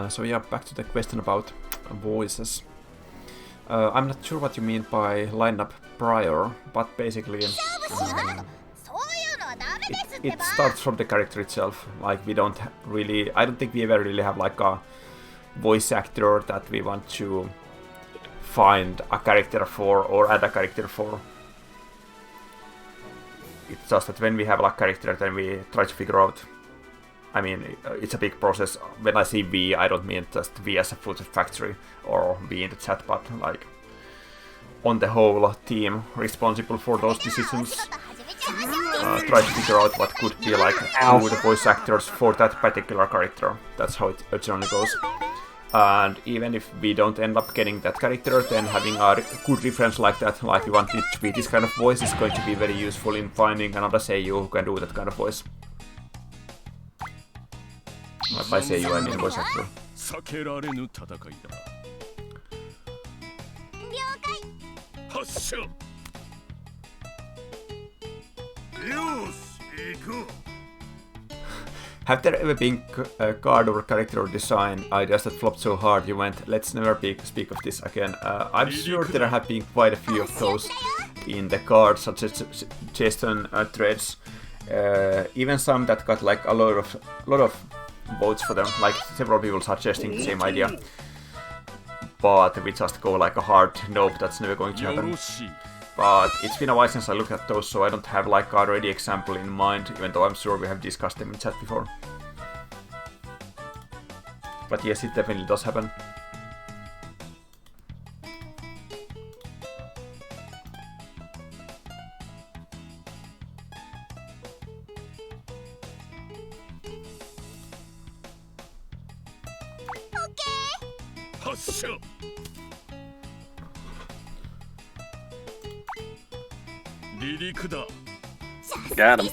So yeah, back to the question about voices. I'm not sure what you mean by lineup prior, but basically it starts from the character itself. Like we don't really, I don't think we ever really have like a voice actor that we want to find a character for or add a character for. It's just that when we have a character, then we try to figure out. I mean, it's a big process. When I say we, I don't mean just we as a Fruitbat factory or we in the chat, but like on the whole team responsible for those decisions. Try to figure out what could be like good voice actors for that particular character. That's how it generally goes. And even if we don't end up getting that character, then having a good reference like that, like we want it to be this kind of voice, is going to be very useful in finding another seiyuu who can do that kind of voice. By seiyuu, I mean voice actor. Have there ever been card or character or design ideas that flopped so hard you went, let's never speak of this again? I'm sure there have been quite a few of those in the cards, such as suggestion threads. Even some that got like a lot of votes for them, like several people suggesting the same idea. But we just go like a hard nope, that's never going to happen. But it's been a while since I looked at those, so I don't have like a ready example in mind, even though I'm sure we have discussed them in chat before. But yes, it definitely does happen. Got him.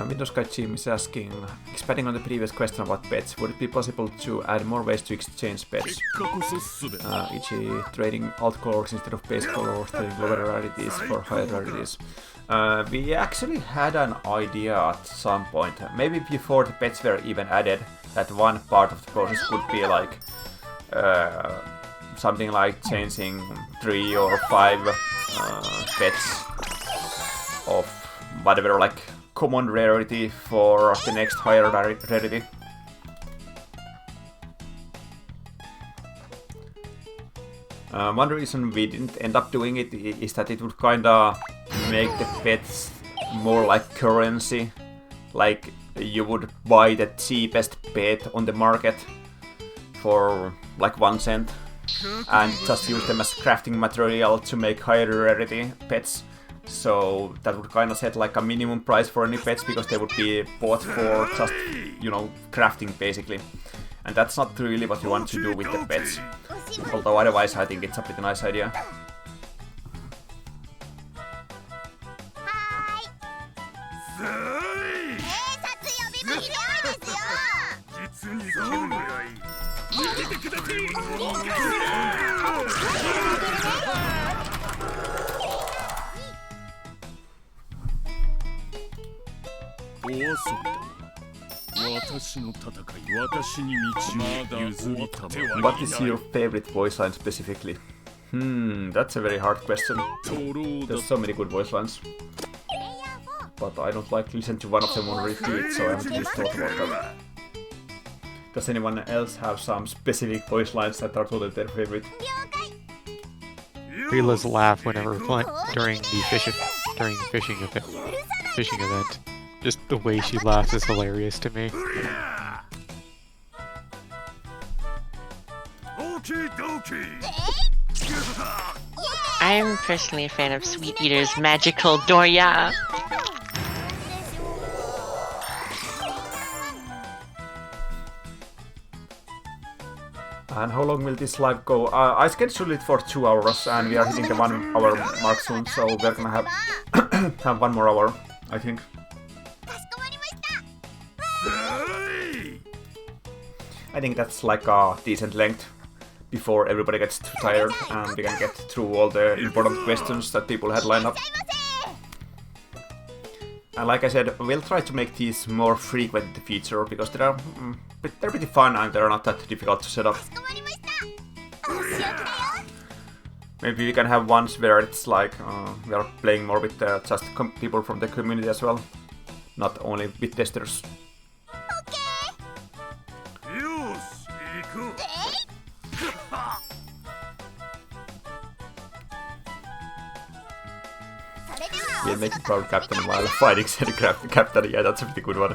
Windows Guy Jim is asking, expanding on the previous question about pets, would it be possible to add more ways to exchange pets? E.g. trading alt colors instead of base colors, trading lower rarities for higher rarities. We actually had an idea at some point, maybe before the pets were even added, that one part of the process could be like something like changing 3 or 5 pets of whatever like common rarity for the next higher rarity. One reason we didn't end up doing it is that it would kinda make the pets more like currency. Like you would buy the cheapest pet on the market for like 1 cent and just use them as crafting material to make higher rarity pets. So that would kind of set like a minimum price for any pets because they would be bought for just, you know, crafting basically. And that's not really what you want to do with the pets. Although otherwise I think it's a pretty nice idea. What is your favorite voice line specifically? That's a very hard question. There's so many good voice lines. But I don't like to listen to one of them on repeat, so I haven't really thought about that. Does anyone else have some specific voice lines that are totally their favorite? Rila's laugh whenever during the fishing event. Just the way she laughs is hilarious to me. I'm personally a fan of Sweet Eater's magical Doria. And how long will this live go? I scheduled it for 2 hours and we are hitting the 1 hour mark soon, so we're gonna have have 1 more hour, I think. I think that's like a decent length before everybody gets too tired and we can get through all the important questions that people had lined up. And like I said, we'll try to make these more frequent in the future because they're pretty fun and they're not that difficult to set up. Maybe we can have ones where it's like we are playing more with just people from the community as well, not only with testers. We'll make it proud captain while fighting said captain. Yeah, that's a pretty good one.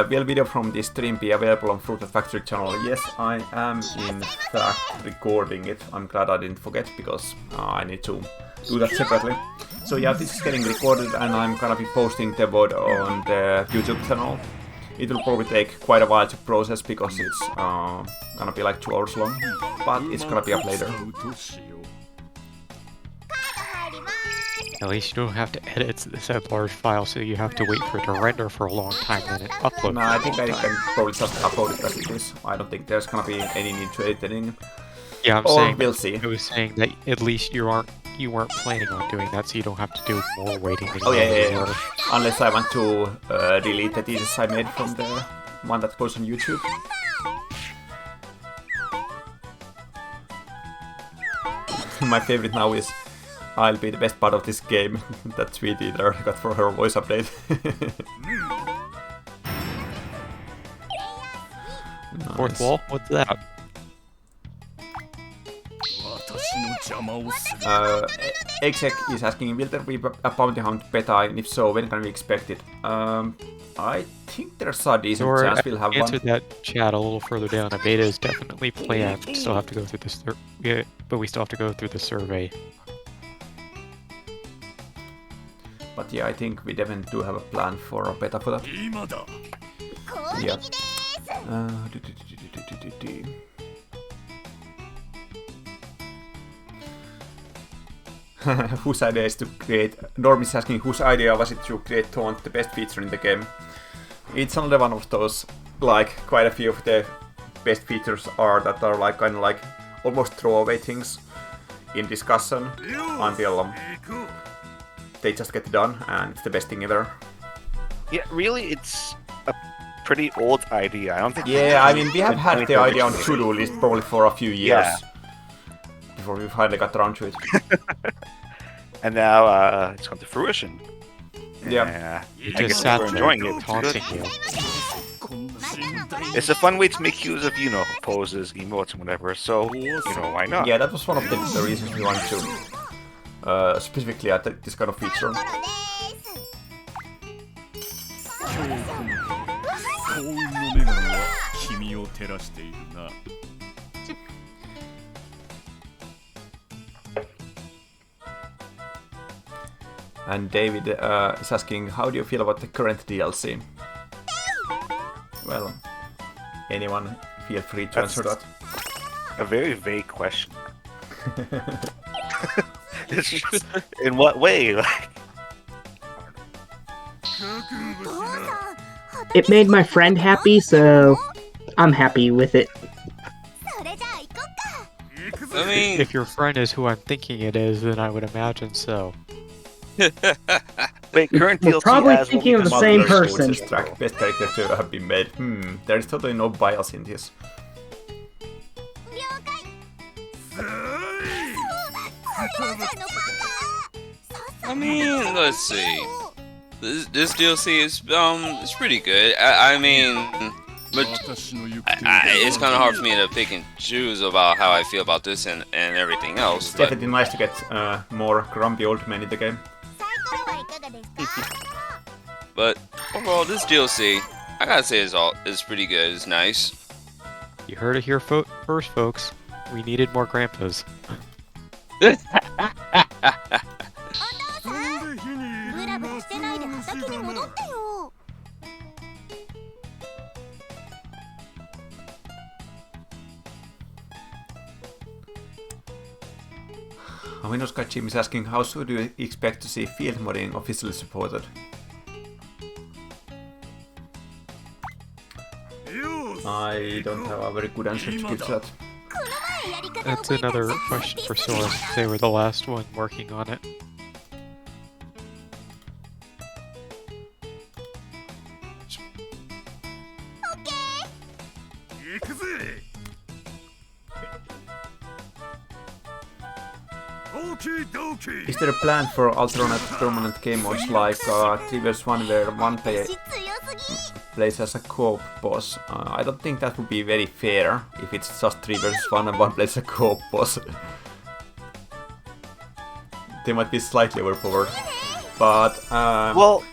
Will video from this stream be available on Fruitbat Factory channel? Yes, I am in fact recording it. I'm glad I didn't forget because I need to do that separately. So yeah, this is getting recorded and I'm gonna be posting the VOD on the YouTube channel. It will probably take quite a while to process because it's gonna be like 2 hours long, but it's gonna be up later. At least you don't have to edit said large file, so you have to wait for it to render for a long time, then it uploads. No, I think I can probably just upload it as it is. I don't think there's gonna be any need to edit anything. Yeah, I'm or saying we'll see. I was saying that at least you you weren't planning on doing that, so you don't have to do more waiting than Oh you yeah, already yeah, were. yeah. Unless I want to delete the thesis I made from the one that goes on YouTube. My favorite now is I'll be the best part of this game. That tweet either got for her voice update. Fourth Nice. wall? What's that? 私の邪魔をする Exec is asking, will there be a bounty hunt beta, and if so, when can we expect it? I think there's a decent Or chance we'll have one. answered that chat a little further down. A beta is definitely planned. Still have to go through the yeah, but we still have to go through the survey. But yeah, I think we definitely do have a plan for a beta for that. 今だ Yeah. Whose idea is to create... Norm is asking whose idea was it to create Taunt, the best feature in the game. It's another one of those, like, quite a few of the best features are that are like kind of like almost throwaway things in discussion until they just get done, and it's the best thing ever. Yeah, really, it's a pretty old idea. I don't think. Yeah, I mean, we have had the idea on originally. to-do list probably for a few years. Yeah. Before we finally got around to it. And now it's come to fruition. Yeah. You I just guess sat we're there enjoying it. taunting you. こんな身体 It's a fun way to make use of, you know, poses, emotes, and whatever. So, you know, why not? Yeah, that was one of the reasons we wanted to specifically add this kind of feature. 幸運の女神は君を照らしているな And David is asking, how do you feel about the current DLC? Well, anyone feel free to answer that. A very vague question. It's just, in what way? Like, It made my friend happy, so I'm happy with it. I mean, If your friend is who I'm thinking it is, then I would imagine so. wait, current We're DLC probably has thinking only of the the same mother person. This track, best character to have been made. There is totally no bias in this. I mean, let's see. This DLC is it's pretty good. I mean, but 私の行く手を it's kind of hard for me to pick and choose about how I feel about this and everything else. It's But definitely nice to get more grumpy old men in the game. but overall, this DLC, I gotta say, is pretty good. It's nice. You heard it here first, folks. We needed more grandpas. そんで火に入ります虫だな Aminoska Jim is asking, how soon do you expect to see field modding officially supported? I don't have a very good answer to give to that. That's another question for Source. They were the last one working on it. Is there a plan for alternate permanent game modes like 3 vs 1 where one player plays as a co-op boss? I don't think that would be very fair if it's just 3 vs 1 and one plays a co-op boss. They might be slightly overpowered. But, Well,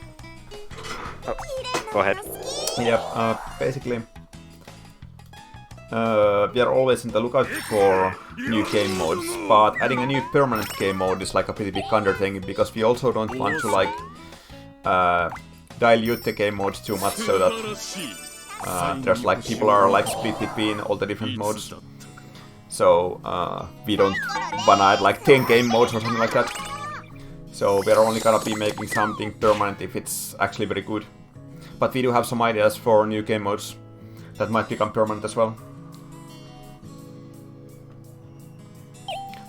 go ahead. yeah, basically, we are always in the lookout for new game modes, but adding a new permanent game mode is like a pretty big undertaking because we also don't want to like dilute the game modes too much so that there's like people are like split between all the different modes. So we don't wanna add like 10 game modes or something like that. So we're only gonna be making something permanent if it's actually very good. But we do have some ideas for new game modes that might become permanent as well.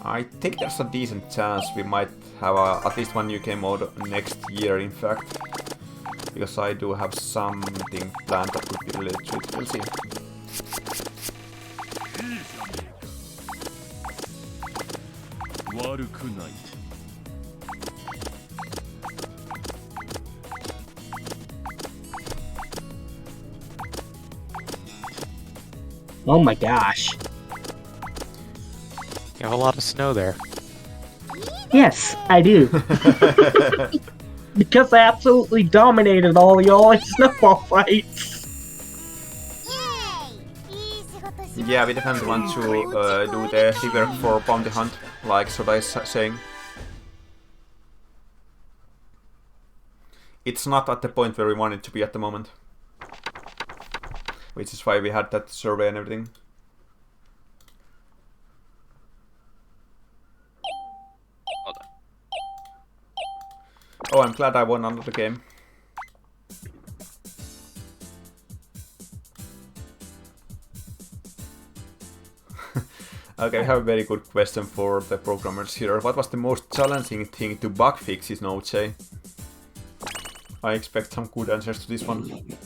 I think there's a decent chance we might have at least one new game mode next year, in fact. Because I do have something planned that could be related to it. We'll see. Oh my gosh. You have a lot of snow there. Yes, I do. Because I absolutely dominated all y'all in Snowball Fight. Yeah, we definitely want to do the rework for Bounty Hunt, like Soda is saying. It's not at the point where we want it to be at the moment. Which is why we had that survey and everything. Hold on. Oh, I'm glad I won another game. Okay, I have a very good question for the programmers here. What was the most challenging thing to bug fix in OJ? I expect some good answers to this one.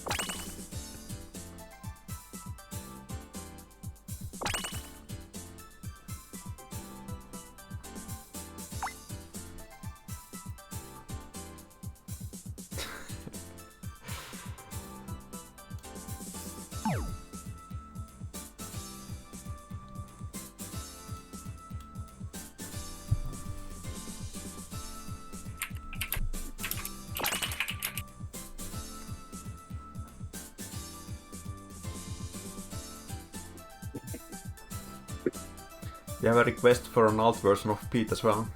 We have a request for an alt version of Pete as well.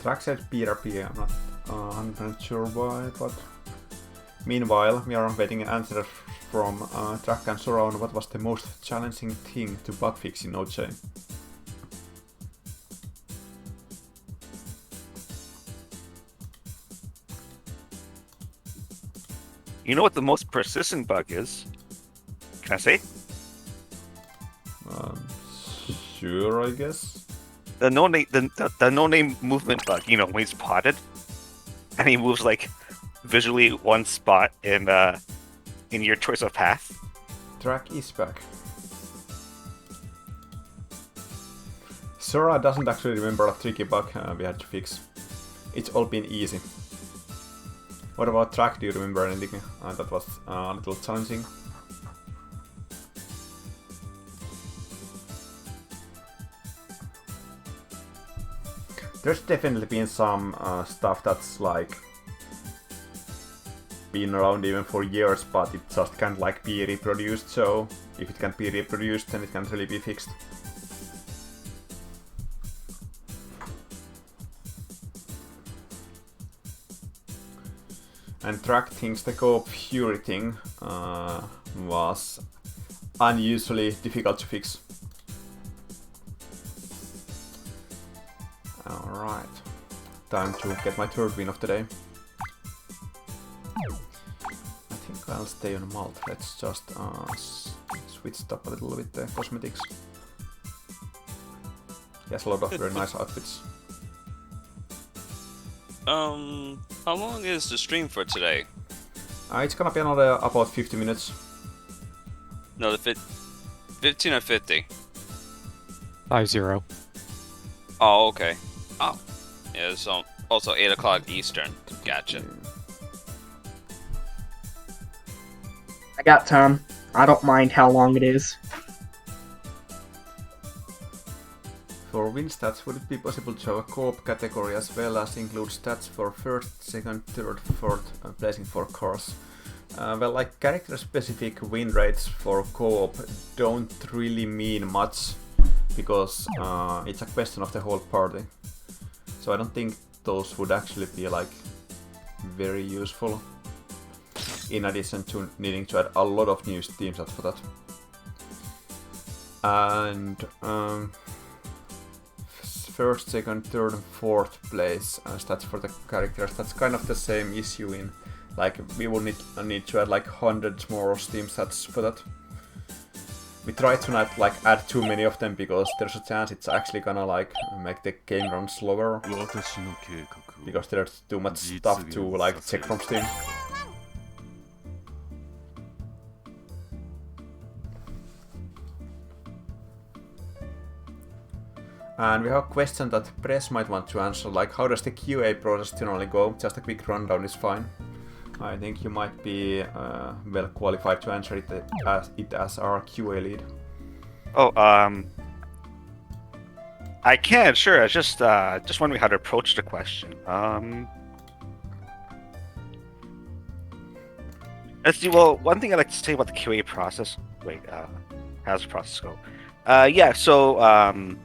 Track said PRP, I'm not 100% sure why, but meanwhile we are waiting answers from Track and Surround. What was the most challenging thing to bug fix in OJ? You know what the most persistent bug is? Can I say? Sure, I guess. The no-name movement bug. You know, when he's potted, and he moves like visually one spot in your choice of path. Track is back. Sora doesn't actually remember a tricky bug we had to fix. It's all been easy. What about Track? Do you remember anything that was a little challenging? There's definitely been some stuff that's like been around even for years, but it just can't like be reproduced, so if it can't be reproduced then it can't really be fixed. And Track thinks the co-op Fury thing was unusually difficult to fix. Alright, time to get my third win of the day. I think I'll stay on Malt. Let's just switch up a little bit the cosmetics. Yes, a lot of very nice outfits. How long is the stream for today? It's gonna be another about 50 minutes. No, the 15 or 50? 5-0. Oh, okay. Oh. Yeah, it's also 8 o'clock Eastern. Gotcha. I got time. I don't mind how long it is. For win stats, would it be possible to have a co-op category as well as include stats for first, second, third, fourth placing for cars? Well, like character-specific win rates for co-op don't really mean much because it's a question of the whole party. So I don't think those would actually be like very useful. In addition to needing to add a lot of new team stats for that. And first, second, third, and fourth place stats for the characters. That's kind of the same issue in like we will need to add like hundreds more Steam stats for that. we try to not like add too many of them because there's a chance it's actually gonna like make the game run slower because there's too much stuff to like check from Steam. And we have a question that Press might want to answer, like how does the QA process generally go? Just a quick rundown is fine. I think you might be well qualified to answer it as our QA lead. Oh, I can, sure. I just wondering how to approach the question. Let's see. Well, one thing I'd like to say about the QA process. Wait, how does the process go? Yeah. So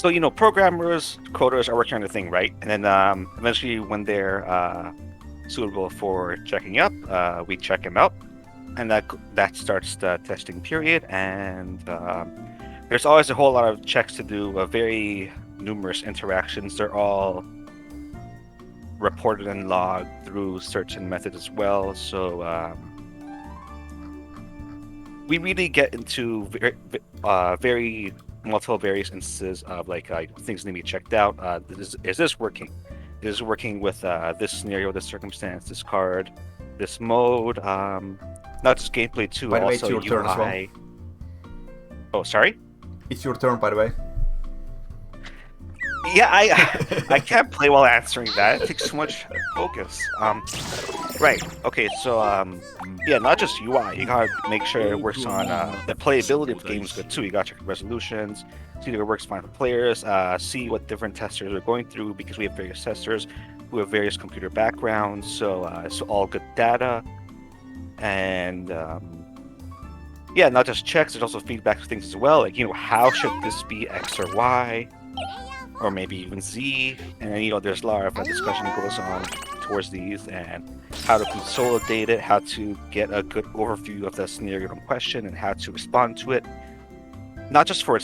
you know, programmers, coders are working on the thing, right? And then eventually, when they're suitable for checking up, we check them out, and that starts the testing period. And there's always a whole lot of checks to do, very numerous interactions. They're all reported and logged through certain methods as well. So we really get into very multiple various instances of like things need to be checked out. Is this working? Is this working with this scenario, this circumstance, this card, this mode? Not just gameplay too, by the way, also it's your UI. turn as well. Oh, sorry. It's your turn, by the way. Yeah, I can't play while answering that. It takes too much focus. Right. Okay. So yeah, not just UI. You gotta make sure it works on the playability of the game is good too. You gotta check the resolutions, see if it works fine for players. See what different testers are going through because we have various testers who have various computer backgrounds. So it's all good data, and yeah, not just checks. There's also feedback for things as well. Like how should this be X or Y? Or maybe even Z, and there's a lot of discussion that goes on towards these, and how to consolidate it, how to get a good overview of the scenario in question, and how to respond to it. Not just for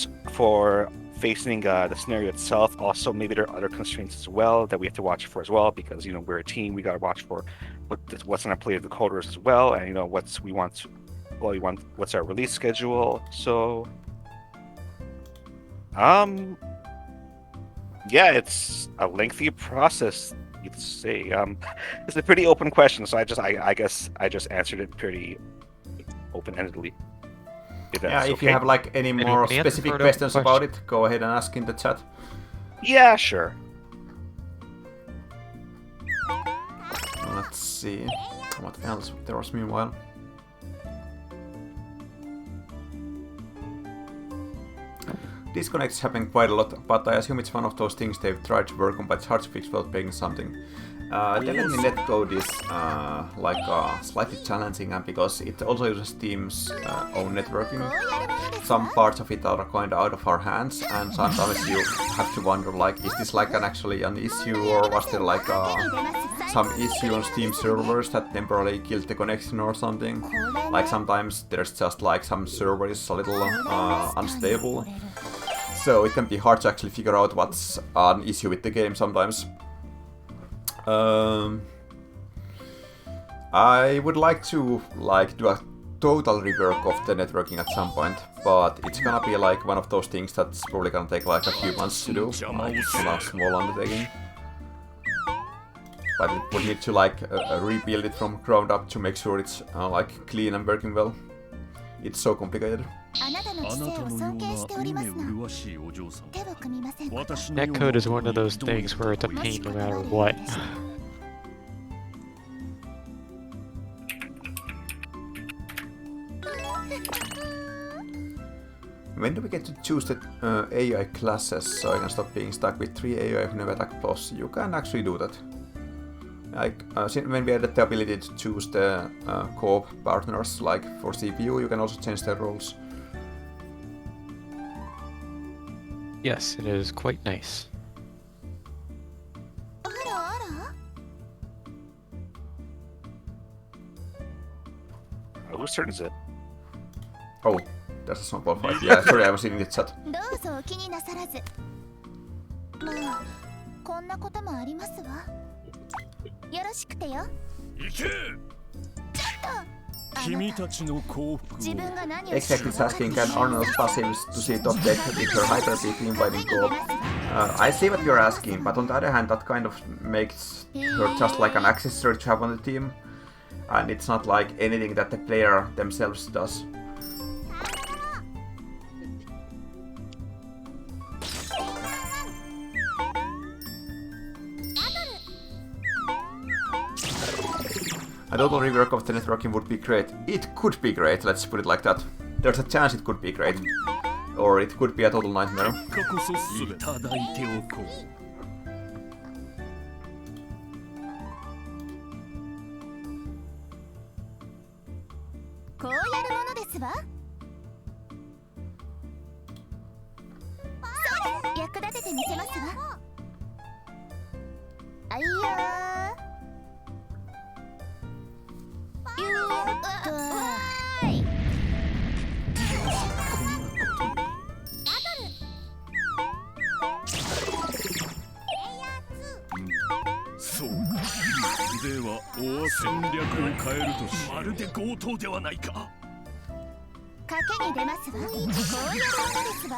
facing the scenario itself, also maybe there are other constraints as well that we have to watch for as well, because we're a team. We gotta watch for what's on our plate of the coders as well, and what's our release schedule. So, yeah, it's a lengthy process, you could say. It's a pretty open question, so I guess I just answered it pretty open-endedly. Yeah, if you have like any more specific questions about it, go ahead and ask in the chat. Yeah, sure. Let's see what else there was meanwhile. Disconnects happen quite a lot, but I assume it's one of those things they've tried to work on, but it's hard to fix without breaking something. Definitely netcode is slightly challenging, and because it also uses Steam's own networking, some parts of it are kind of out of our hands, and sometimes you have to wonder, like, is this like actually an issue, or was there like some issue on Steam servers that temporarily killed the connection or something? Like sometimes there's just like some server is a little unstable. So it can be hard to actually figure out what's an issue with the game sometimes. I would like to do a total rework of the networking at some point, but it's gonna be like one of those things that's probably gonna take like a few months to do, like it's not a small undertaking. But it would need to like rebuild it from ground up to make sure it's like clean and working well. It's so complicated. Netcode is one of those things where it's a pain no matter what. When do we get to choose the AI classes so I can stop being stuck with 3 AI who never attack boss? You can actually do that. Like when we added the ability to choose the co-op partners, like for CPU, you can also change their roles. Yes, it is quite nice. Whose turn is it? Oh, there's a Snowball Fight. Yeah, sorry, I was in the chat. 君たちの幸福を Exactly, is asking, can Arnold passives to see top deck with her hyper beat inviting co-op? I see what you're asking, but on the other hand, that kind of makes her just like an accessory to have on the team, and it's not like anything that the player themselves does. A total rework of the networking would be great. It could be great, let's put it like that. There's a chance it could be great. Or it could be a total nightmare. 過こそ全ていただいておこうこうやるものですわ。それ、役立ててみせますわ。あいよー。はい。そうでは戦略を変えるとしまるで強盗ではないか賭けに出ますわ。こういうものですわ。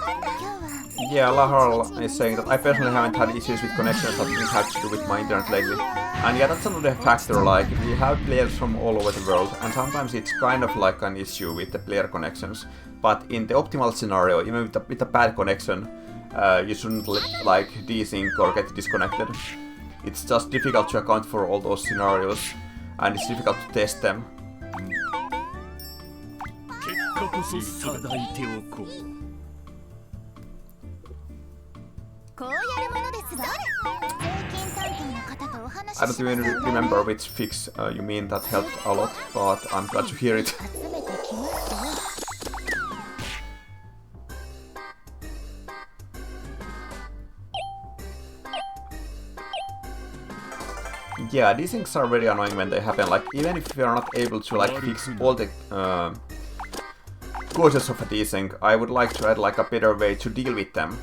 今日は Yeah, Lahar is saying that I personally haven't had issues with connections that didn't have to do with my internet lately. And yeah, that's another factor, like, we have players from all over the world, and sometimes it's kind of like an issue with the player connections. But in the optimal scenario, even with a bad connection, you shouldn't like desync or get disconnected. It's just difficult to account for all those scenarios, and it's difficult to test them. 結果こそいただいておこうこうやるものですわ。税金担当の方とお話し I し don't ま even すわ。 remember which fix you mean that helped a lot, but I'm glad to hear it. 集めてきますわ。Yeah, these things are very annoying when they happen, like, even if you're not able to, like, fix all the causes of a desync, I would like to add, like, a better way to deal with them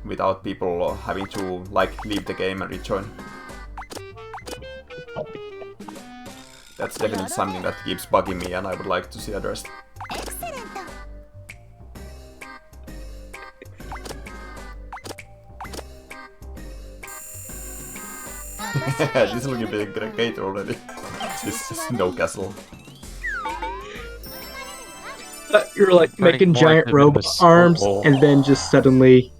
without people having to, like, leave the game and rejoin. That's definitely something that keeps bugging me and I would like to see addressed. エクセレント。 This is looking a bit great already. This snow castle. You're like Turning making more giant into robot a arms, snowball. and then just suddenly,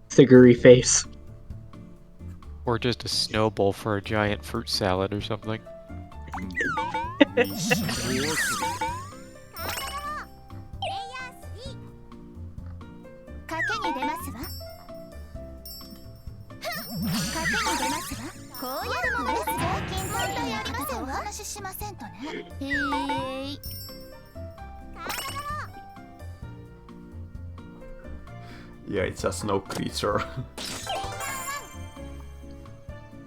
figurey face. Or just a snowball for a giant fruit salad or something. 賭けに出ますわ。賭けに出ますわ。こうやるものです。税金担当の方とお話ししませんとね。へい。 Yeah, it's a snow creature.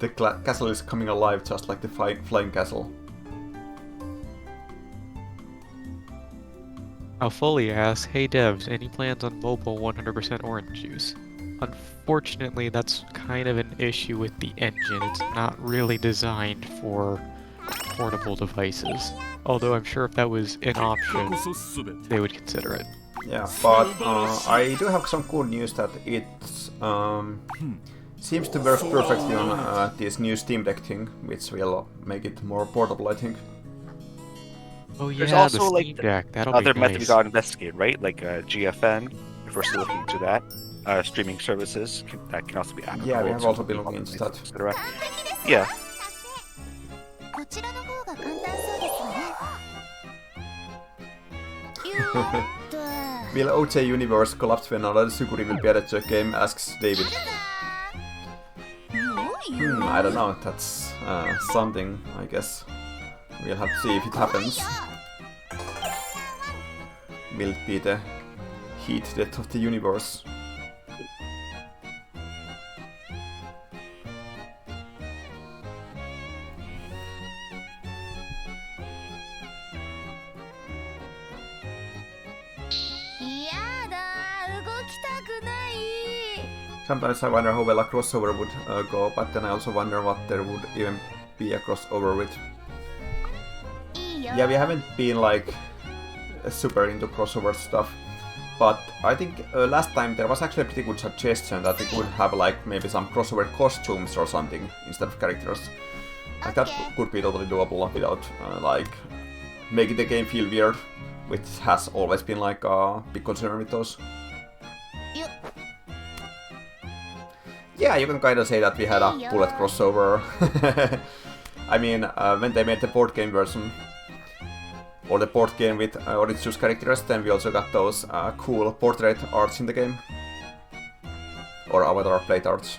The castle is coming alive just like the flying castle. Alfolia asks, hey devs, any plans on mobile 100% orange juice? Unfortunately, that's kind of an issue with the engine. It's not really designed for portable devices. Although I'm sure if that was an 結果 option, こそ全て they would consider it. Yeah, but I do have some cool news that it seems to work perfectly on this new Steam Deck thing, which will make it more portable, I think. Oh yeah, There's the also, Steam like, Deck. That'll Other be methods nice. got investigated, right? Like GFN, if we're still looking into that. Streaming services that can also be applicable. Yeah, we have to also been looking into that. etc. Yeah. こちらの方が簡単そうですわね。Will OJ Universe collapse when another Suguri will be added to a game? Asks David. I don't know, that's something, I guess. We'll have to see if it happens. Will it be the heat death of the universe? Sometimes I wonder how well a crossover would go, but then I also wonder what there would even be a crossover with. いいよ。Yeah, we haven't been like super into crossover stuff, but I think last time there was actually a pretty good suggestion that we could have like maybe some crossover costumes or something instead of characters. Like that could be totally doable without like making the game feel weird, which has always been like a big concern with those. Yeah, you can kind of say that we had a bullet crossover. I mean, when they made the board game version, or the board game with Orange Juice characters, then we also got those cool portrait arts in the game. Or avatar plate arts.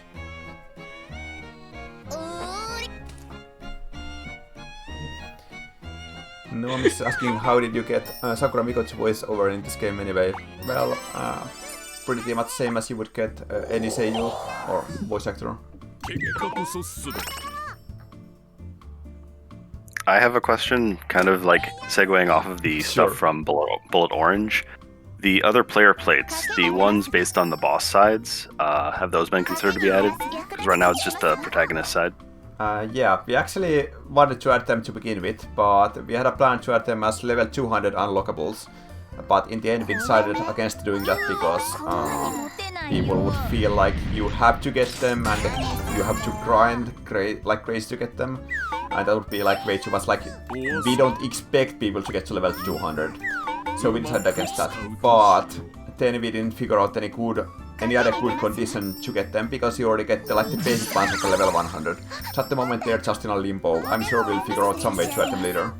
No one is asking how did you get Sakura Miko's voice over in this game anyway. Well, pretty much same as you would get any seiyuu or voice actor. I have a question, kind of like segueing off of the stuff from Bullet Orange. The other player plates, the ones based on the boss sides, have those been considered to be added? Because right now it's just the protagonist side. Yeah, we actually wanted to add them to begin with, but we had a plan to add them as level 200 unlockables. But in the end we decided against doing that because people would feel like you have to get them and you have to grind like crazy to get them. And that would be like way too much, like we don't expect people to get to level 200. So we decided against that. But then we didn't figure out any other good condition to get them because you already get the basic ones at the level 100. So at the moment they're just in a limbo. I'm sure we'll figure out some way to add them later.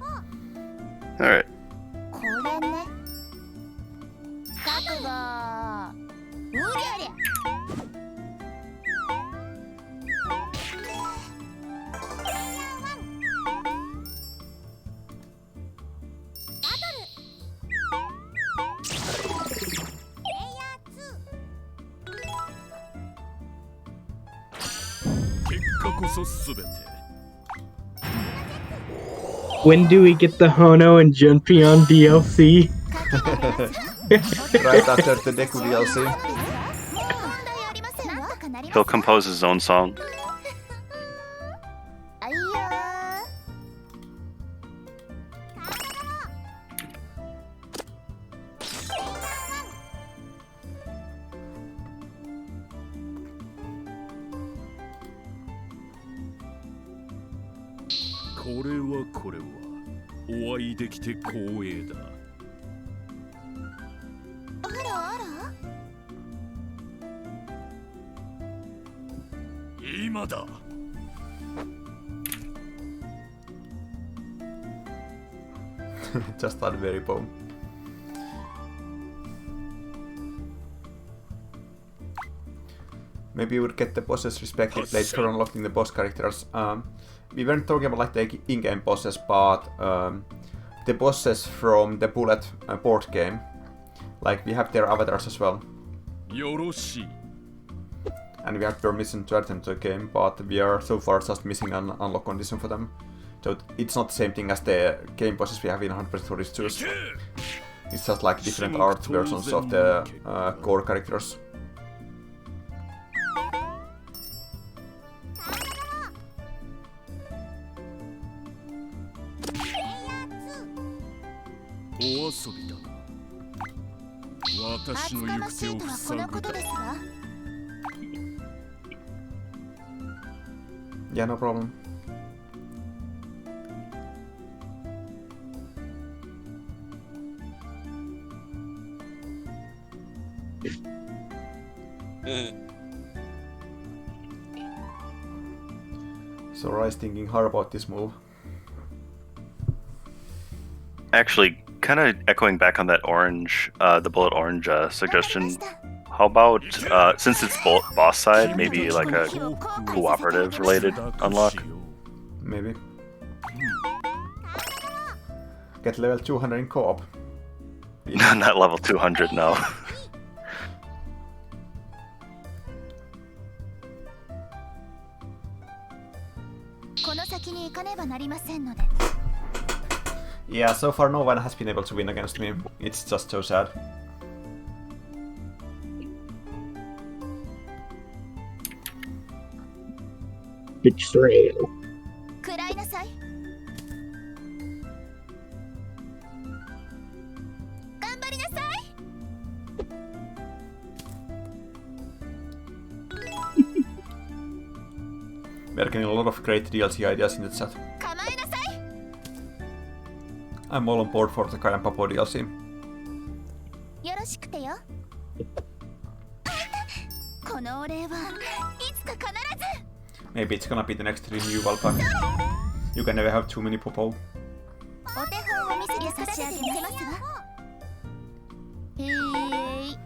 Alright. When do we get the Hono and Junpyeon DLC? Right after the Deku DLC. He'll compose his own song. Just that very poem. Maybe you would get the bosses respected later for unlocking the boss characters. We weren't talking about like the in-game bosses, but the bosses from the Bullet board game. Like we have their avatars as well. And we have permission to add them to the game, but we are so far just missing an unlock condition for them. So it's not the same thing as the game bosses we have in 100% Tourist Juice. It's just like different art versions of the core characters. Yeah, no problem. So Rai's thinking hard about this move. Actually, kind of echoing back on that orange, the Bullet Orange suggestion, how about, since it's boss side, maybe like a cooperative related unlock? Maybe. Get level 200 in co-op. Not level 200, no. Yeah, so far no one has been able to win against me. It's just so sad. Betrayal. We are getting a lot of great DLC ideas in the chat. 構えなさい I'm all on board for the Kai and Papo DLC. よろしくてよこのお礼はいつか必ず Maybe it's gonna be the next renewal pack. You can never have too many Popo. お手本を見せて差し上げますわへい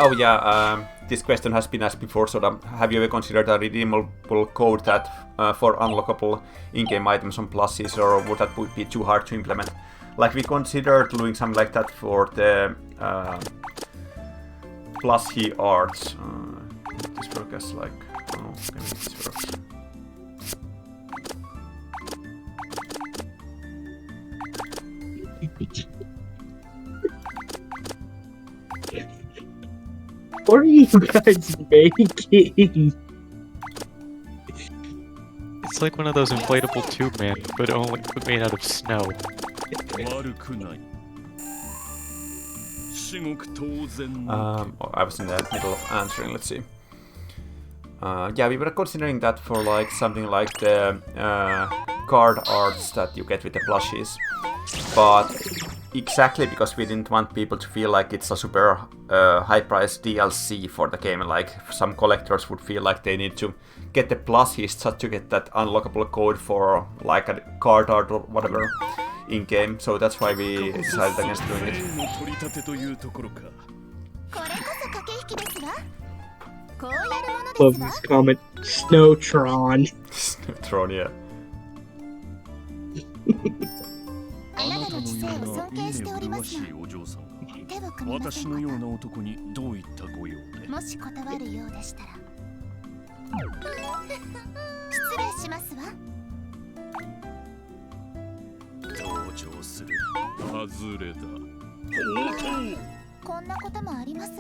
Oh yeah, this question has been asked before, so have you ever considered a redeemable code that for unlockable in-game items on plushies, or would that be too hard to implement? Like, we considered doing something like that for the plushie arts. This work as like, oh, can this work? What are you guys making? It's like one of those inflatable tube man, but only made out of snow. 悪くない至極当然 I was in the middle of answering, let's see. Yeah, we were considering that for like something like the card arts that you get with the plushies. But exactly because we didn't want people to feel like it's a super high-priced DLC for the game. Like, some collectors would feel like they need to get the plushies just to get that unlockable code for like a card art or whatever in-game. So that's why we decided against doing it. 取り立てというところかこれこそ駆け引きですわこうやるもの Love ですわ this comment. Snowtron. Tron, yeah. あなたの知性を尊敬しておりますのしいお嬢さんが手を組みませんか私のような男にどういったご用でもし断るようでしたら失礼しますわ同情する外れだ放蕩こんなこともありますわ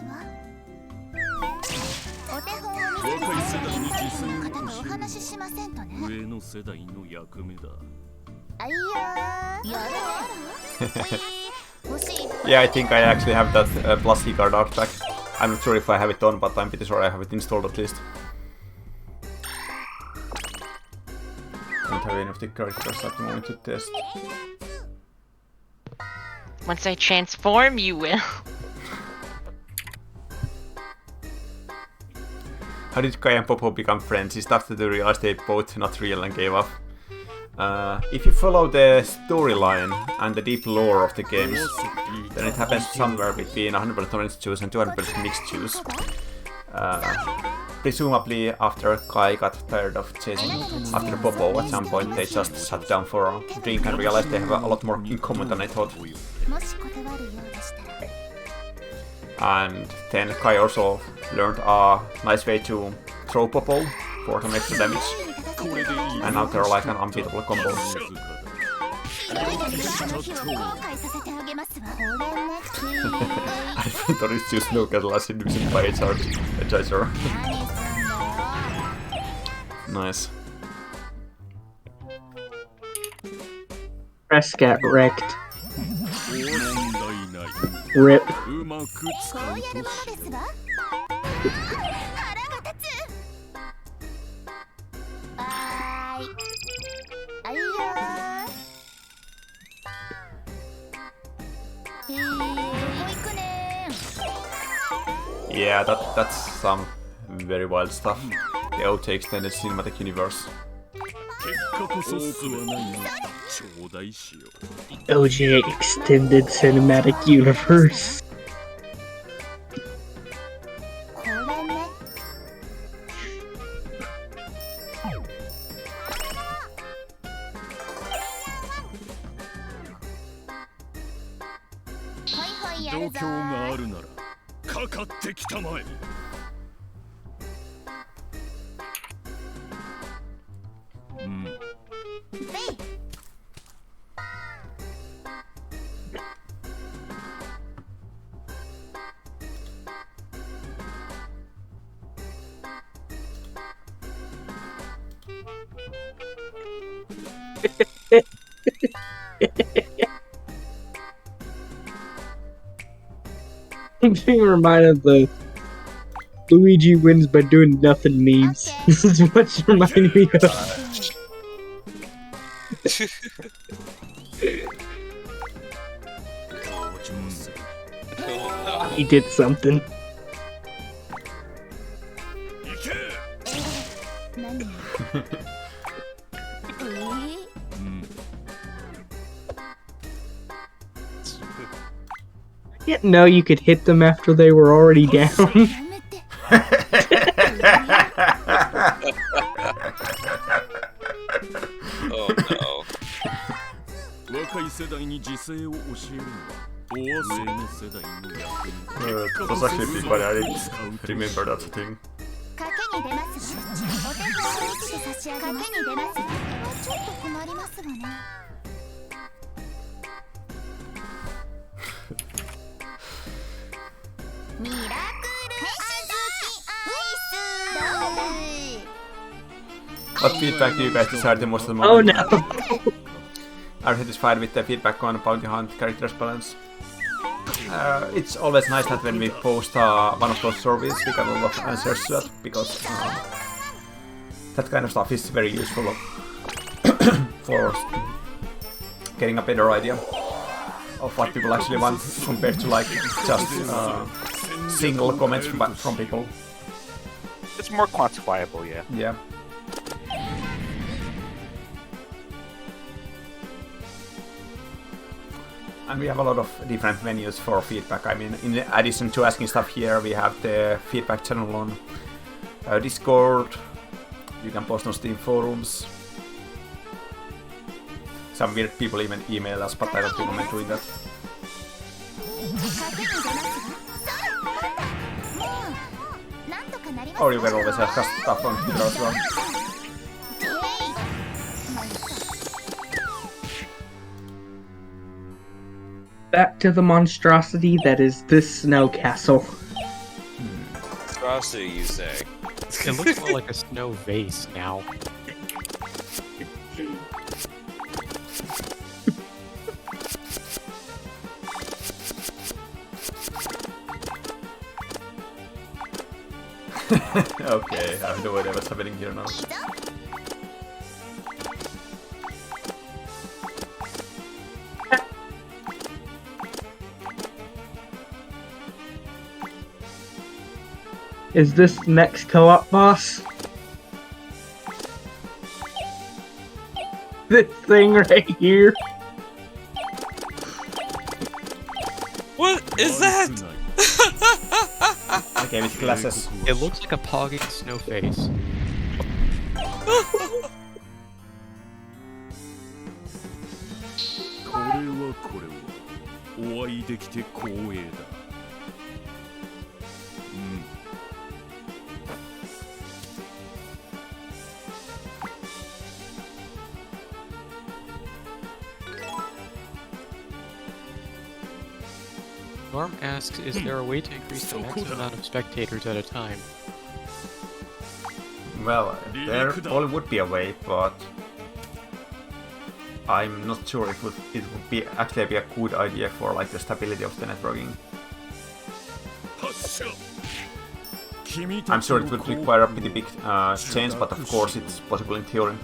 お手本を見せて若い世代にください実践を方とお話ししませんとね上の世代の役目だあいやーやるもし Yeah, I think I actually have that plushie card art pack. I'm not sure if I have it on, but I'm pretty sure I have it installed at least. Don't have any of the characters at the moment to test. Once I transform, you will. How did Kai and Popo become friends? Is after they realized they both not real and gave up. If you follow the storyline and the deep lore of the games, then it happens somewhere between 100% orange juice and 200% mixed juice. Presumably after Kai got tired of chasing after Popo, at some point they just sat down for a drink and realized they have a lot more in common than I thought. もし断るようでしたら And then Kai also learned a nice way to throw Popo for some extra damage. And now they're like an unbeatable combo. 後悔させてあげますわこれね I think there is just no catalyst using by its art. Chaser. 何すんだよ Nice. Press got wrecked. 問題ない Rip. うまくこ使うやるものうとしですわ腹が立つあーいあいよーどこ行くね Yeah, that's some very wild stuff. The OT extended cinematic universe. 結果こそ多くはないが頂戴しよう OJ Extended Cinematic Universe. これねはいはいや状るぞ況があるならかかってきたまえうんぜい What I'm being reminded of the Luigi wins by doing nothing memes. This is what's reminding me of. He did something. I didn't know you could hit them after they were already down. Oh no. 若い世代に時勢を教えるのは大勢の世代の役に That was actually pretty funny. I didn't remember that thing. 賭けに出ますわお手本を見せて差し上げます賭けに出ますわちょっと困りますわねミラクルあずき What feedback do you guys desire the most at the Oh moment? no! Are you satisfied with the feedback on Bounty Hunt characters balance? It's always nice that when we post one of those surveys, we get a lot of answers to that, because that kind of stuff is very useful for getting a better idea of what people actually want, compared to like just single comments from people. It's more quantifiable, yeah. Yeah. And we have a lot of different venues for feedback. I mean, in addition to asking stuff here, we have the feedback channel on Discord. You can post on Steam forums. Some weird people even email us, but I don't recommend doing that. Or you can always ask us stuff on Twitter as well. Back to the monstrosity that is this snow castle. Monstrosity, you say? It looks more like a snow vase now. Okay, I have no idea what's happening here now. Is this the next co-op boss? This thing right here? What is that? Okay, with glasses. It looks like a pogging snow face. これはお会いできて光栄だ。Norm asks, is there a way to increase the maximum amount of spectators at a time? Well, there probably would be a way, but I'm not sure it would be actually be a good idea for like the stability of the networking. I'm sure it would require a pretty big change, but of course it's possible in theory.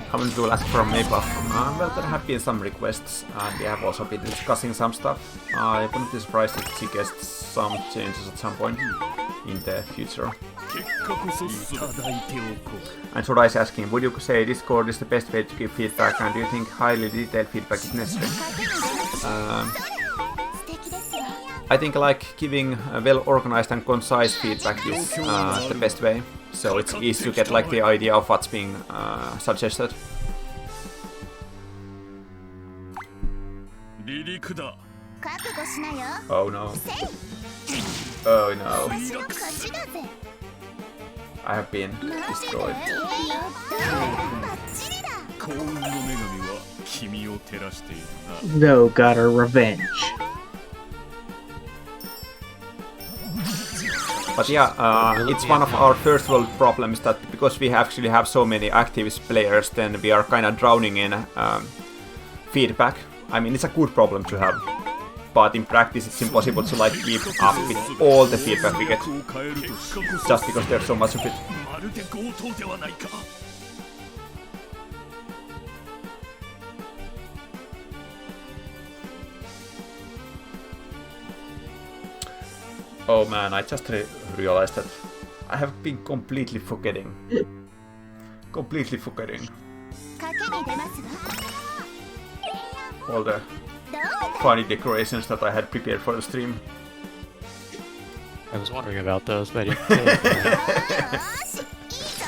Comment will ask for a map buff. Well, there have been some requests, and we have also been discussing some stuff. I wouldn't be surprised if she gets some changes at some point in the future. And Soda is asking, would you say Discord is the best way to give feedback, and do you think highly detailed feedback is necessary? I think like giving well-organized and concise feedback is the best way, so it's easy to get like the idea of what's being suggested. Kakugo shina yo. Oh no. Oh no. 私の勝ちだぜ。 I have been destroyed. バッチリだ。幸運の女神は君を照らしているな。 Though got her revenge. But yeah, it's one of our first world problems that because we actually have so many active players, then we are kind of drowning in feedback. I mean, it's a good problem to have, but in practice it's impossible to like keep up with all the feedback we get, just because there's so much of it. まるで強盗ではないか。 Oh man, I just realized that I have been completely forgetting. Completely forgetting 賭けに出ますわ。 all the どうだ。 funny decorations that I had prepared for the stream. I was wondering about those, but I didn't say anything. よーし、いいぞ。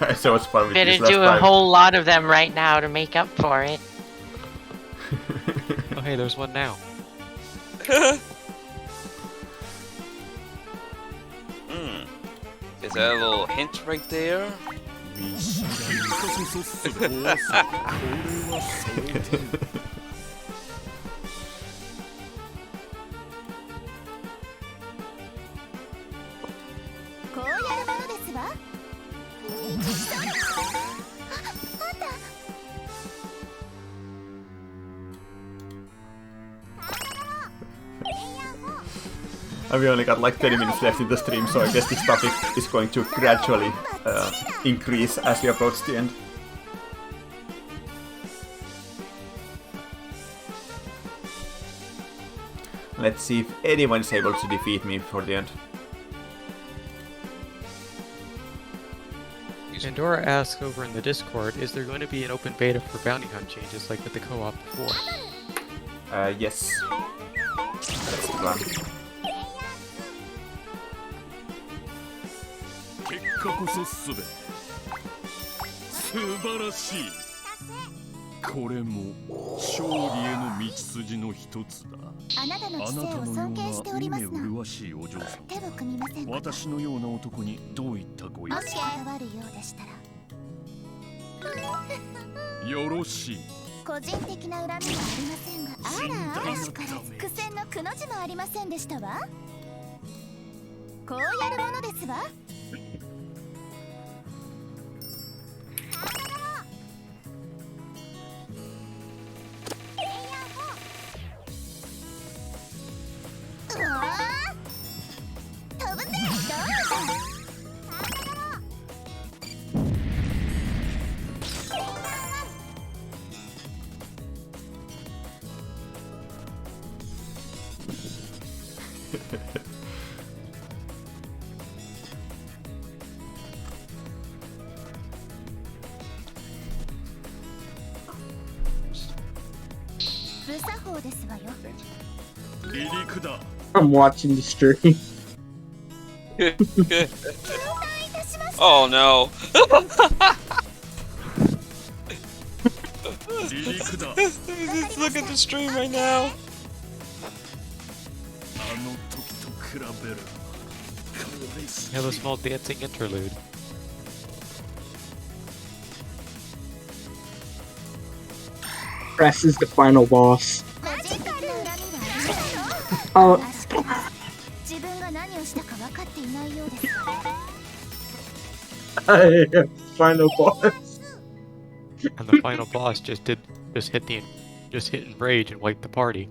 I so much fun with Better this last do a time. whole lot of them right now to make up for it. Oh, hey, there's one now. Is that a little hint right there? 見知らぬそそそこれはそうだ。こうやるものですわ。それ。あんた。 And we only got like 20 minutes left in the stream, so I guess this topic is going to gradually increase as we approach the end. Let's see if anyone is able to defeat me before the end. Pandora asks over in the Discord, is there going to be an open beta for bounty hunt changes like with the co-op before? Yes. That's the plan. 結果こそすべて素晴らしい。これも勝利への道筋の一つだ。あなたの知性あなたをのよう尊敬しておりまなすの。海麗しいお嬢さん、手を組みませんか。私のような男にどういったご用もしこだわるようでしたら。よろしい。個人的な恨みはありませんが、あら、しかれ苦戦のくの字もありませんでしたわ。こうやるものですわ。うわー、飛ぶぜ、どうぞ。 無作法ですわよ。離陸だ。 I'm watching the stream. Oh no. 離陸だ。 Just look at the stream right now. あの時と比べる。 Have a small dancing interlude. Press is the final boss. マジカル恨みはありますの。 Oh, 確かに自分が何をしたか分かっていないようです。 final boss. And the final boss just hit enrage and wiped the party.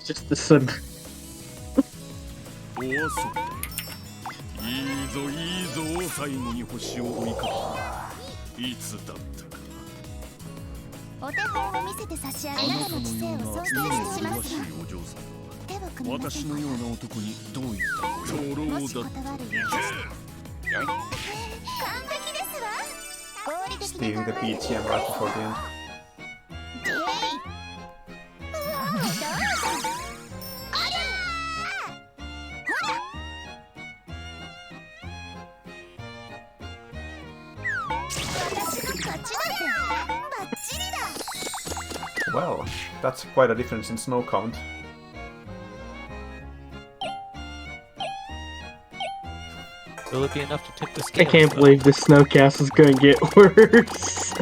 Just the sun. お遊び。いいぞいいぞ、最後に星を追いかけ。いつだったか。お手本を見せて差し上げ、あなたの知性を尊敬しておりますが、お嬢さん、手を組みませ私んか。のような男にどういったご用もしだった。断るようでしたら。完璧ですわ。合理的 Stealing な the 考え。 BGM right before the end. でいうわ、どうぞ。ありゃー。ほら。Well, that's quite a difference in snow count. Will it be enough to tip the I scales? can't though? believe the snowcast is gonna get worse.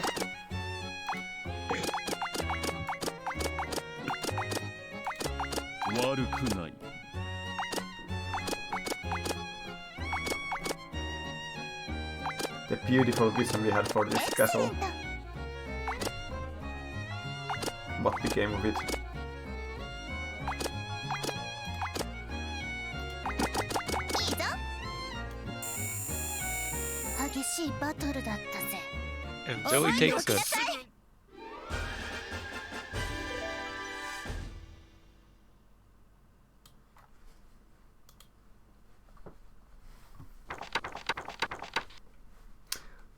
The beautiful vision we had for this castle. What became of it? And Zoe takes it.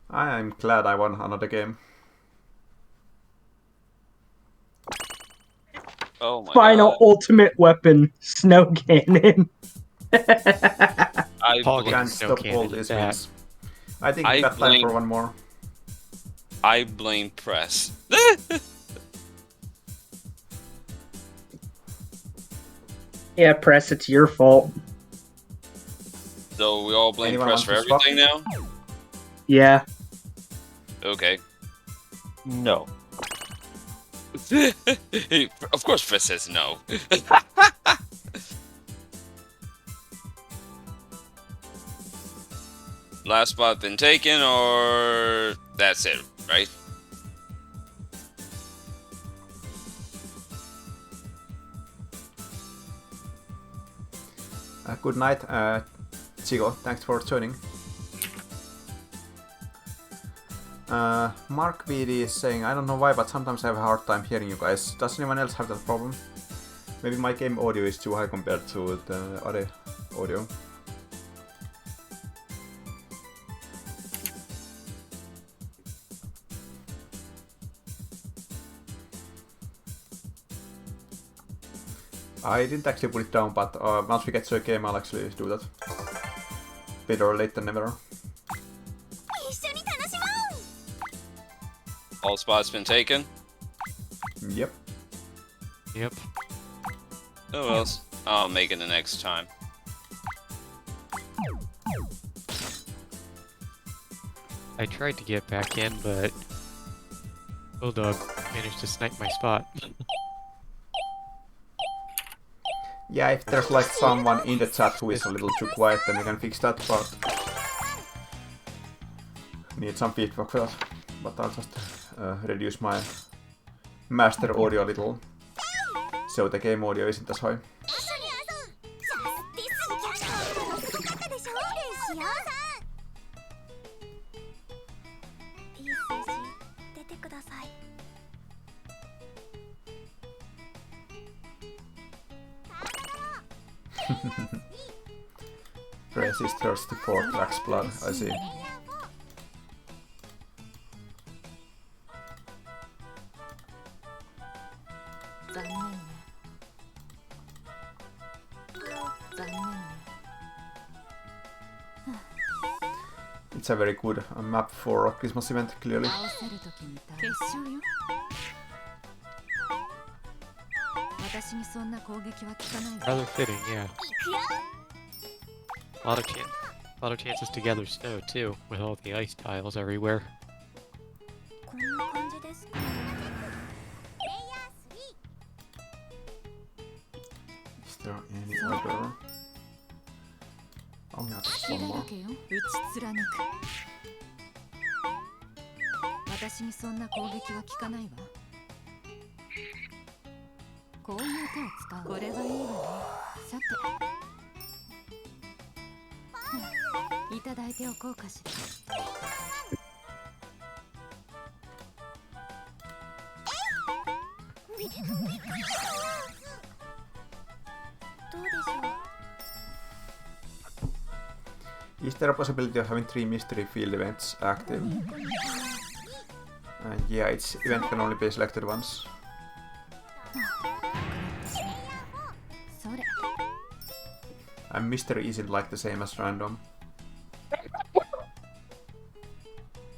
I'm glad I won another game. Oh my Final god. ultimate weapon, snow cannon. I Paul blame, Can't Snow stop all cannon these back. wins. I think I we got time for blame- one more. I blame press. Yeah, Press, it's your fault. So we all blame Anyone press for want to swap? everything now? Yeah. Okay. No. Of course press says no. Last spot been taken, or that's it, right? Good night, Chigo. Thanks for joining. Mark VD is saying, I don't know why, but sometimes I have a hard time hearing you guys. Does anyone else have that problem? Maybe my game audio is too high compared to the other audio. I didn't actually put it down, but once we get to a game, I'll actually do that. Better late than never. All spots been taken. Yep. Yep. Oh well, I'll make it the next time. I tried to get back in, but Bulldog managed to snipe my spot. Yeah, if there's like someone in the chat who is a little too quiet, then we can fix that, but need some feedback for that. But I'll just reduce my master audio a little, so the game audio isn't as high. Press is thirsty for Drax blood, I see. It's a very good map for a Christmas event, clearly. Rather fitting, yeah. A lot of chances to gather snow too, with all the ice tiles everywhere. Is there any other? Oh yeah, there's one more. 私にそんな攻撃は効かないわ。こういう手を使う。これはいいわね。さて、いただいておこうかしら。どうでしょう。 Is there a possibility of having 3 mystery field events active? Yeah, each event can only be selected once. And mystery isn't like the same as random.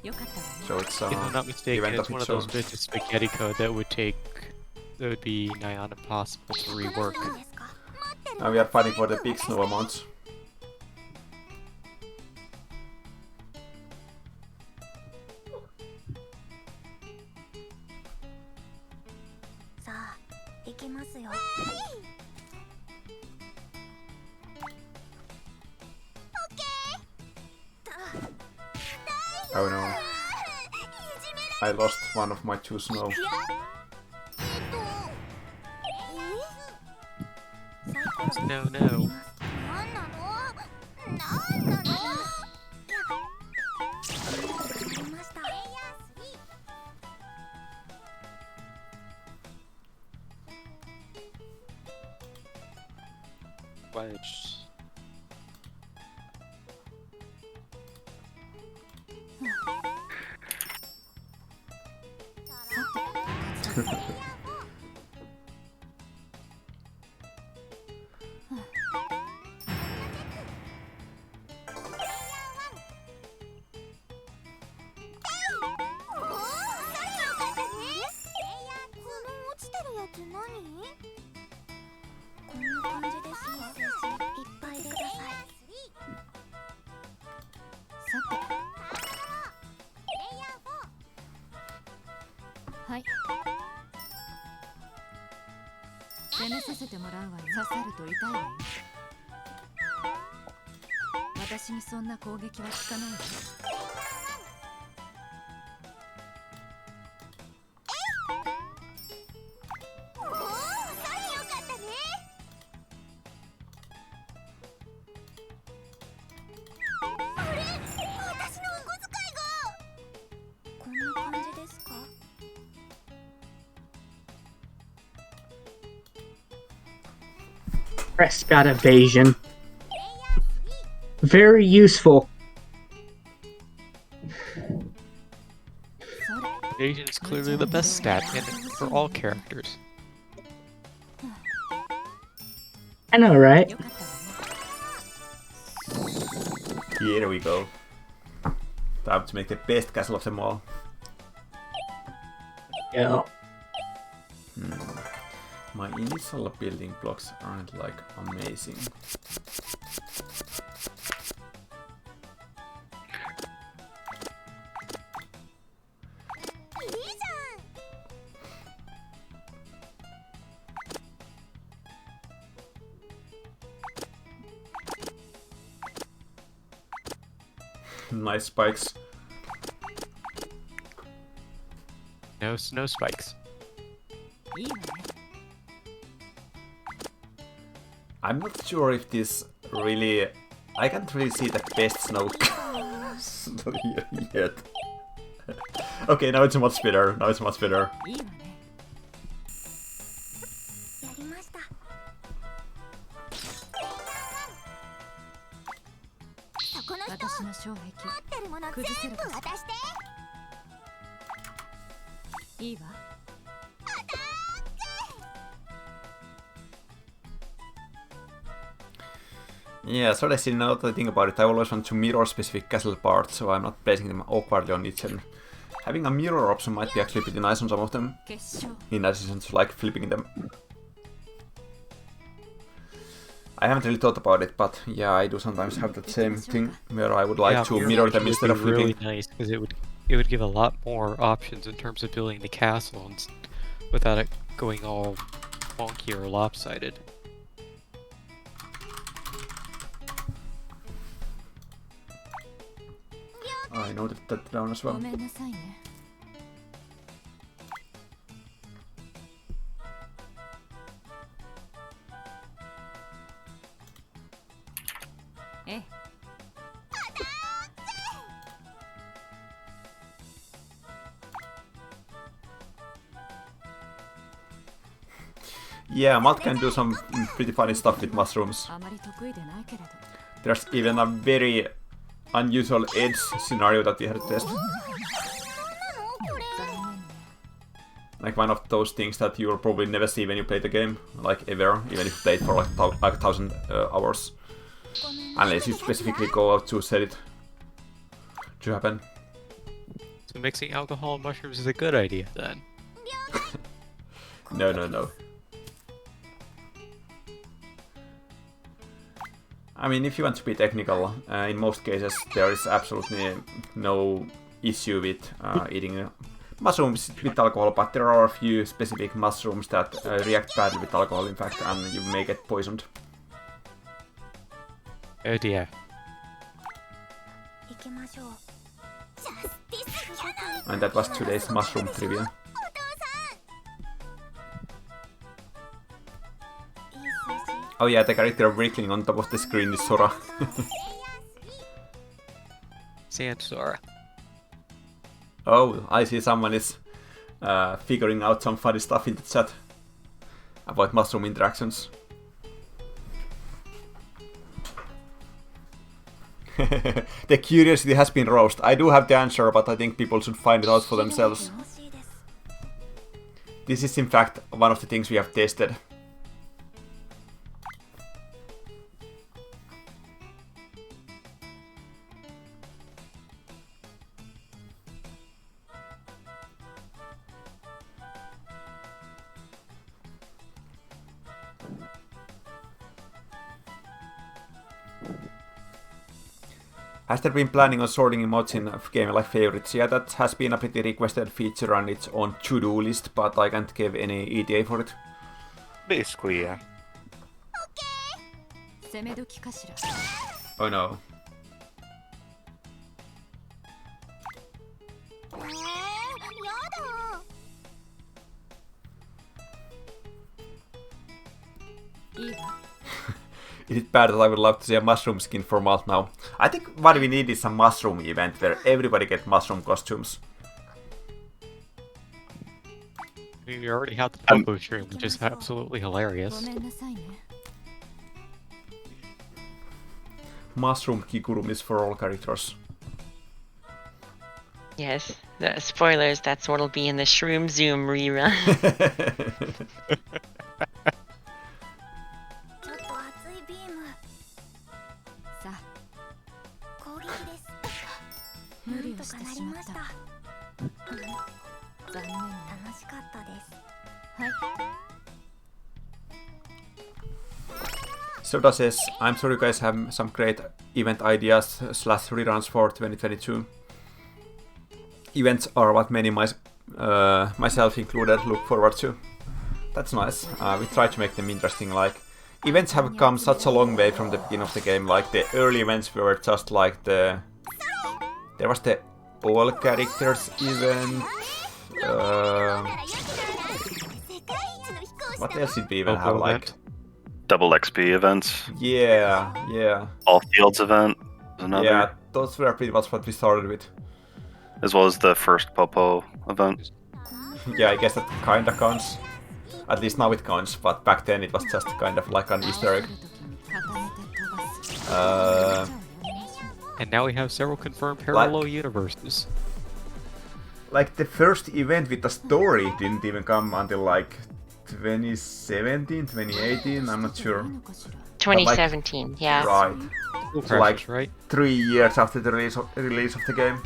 よかったわね。So it's If I'm not mistaken, event it's of one its of those own. bits of spaghetti code that would be nigh on impossible to rework. Now we are fighting for the big snow amounts. Oh no. I lost one of my 2 snow. No, no. Wedge. Chris got evasion. Very useful. Evasion is clearly the best stat for all characters. I know, right? Here we go. Time to make the best castle of them all. Yeah. My initial building blocks aren't like amazing. Nice spikes. No snow spikes. I'm not sure if this really... I can't really see the best snow here yet. Okay, now it's much better. Now it's much better. Yeah, so actually now that I think about it, I always want to mirror specific castle parts, so I'm not placing them awkwardly on each end. Having a mirror option might be actually pretty nice on some of them, in addition to like flipping them. I haven't really thought about it, but yeah, I do sometimes have that same thing where I would like to mirror them instead of flipping. Really nice because it would give a lot more options in terms of building the castle without it going all wonky or lopsided. I noted that down as well. Yeah, Matt can do some pretty funny stuff with mushrooms. There's even a very unusual edge scenario that we had to test. Like one of those things that you'll probably never see when you play the game, like ever, even if you play it for like 1,000 hours. Unless you specifically go out to set it to happen. So mixing alcohol and mushrooms is a good idea then. No. I mean, if you want to be technical, in most cases there is absolutely no issue with eating mushrooms with alcohol, but there are a few specific mushrooms that react badly with alcohol, in fact, and you may get poisoned. Oh dear. And that was today's mushroom trivia. Oh yeah, the character wriggling on top of the screen is Sora. Sand Sora. Oh, I see someone is figuring out some funny stuff in the chat about mushroom interactions. The curiosity has been roused. I do have the answer, but I think people should find it out for themselves. This is in fact one of the things we have tested. Has there been planning on sorting emotes in game like favorites? Yeah, that has been a pretty requested feature and it's on to-do list, but I can't give any ETA for it. Basically, yeah. Oh no. Is it bad that I would love to see a mushroom skin for Malt now? I think what we need is a mushroom event where everybody gets mushroom costumes. I mean, we already have the Popo shroom, which is absolutely hilarious. Mushroom kigurumis for all characters. Yes, the spoilers, that's what'll be in the Shroom Zoom rerun. Soda says, I'm sure you guys have some great event ideas / reruns for 2022. Events are what many, myself included, look forward to. That's nice. We try to make them interesting. Like, events have come such a long way from the beginning of the game. Like, the early events were just like the... There was the all characters event. What else did we even have? Like, Double XP events. yeah. All Fields event. Another. Yeah, those were pretty much what we started with. As well as the first Popo event. Yeah, I guess that kinda counts. At least now it counts, but back then it was just kind of like an Easter egg. And now we have several confirmed parallel universes. Like the first event with the story didn't even come until like 2017, 2018, I'm not sure. 2017, like, yeah. Right. So like right? 3 years after the release of the game.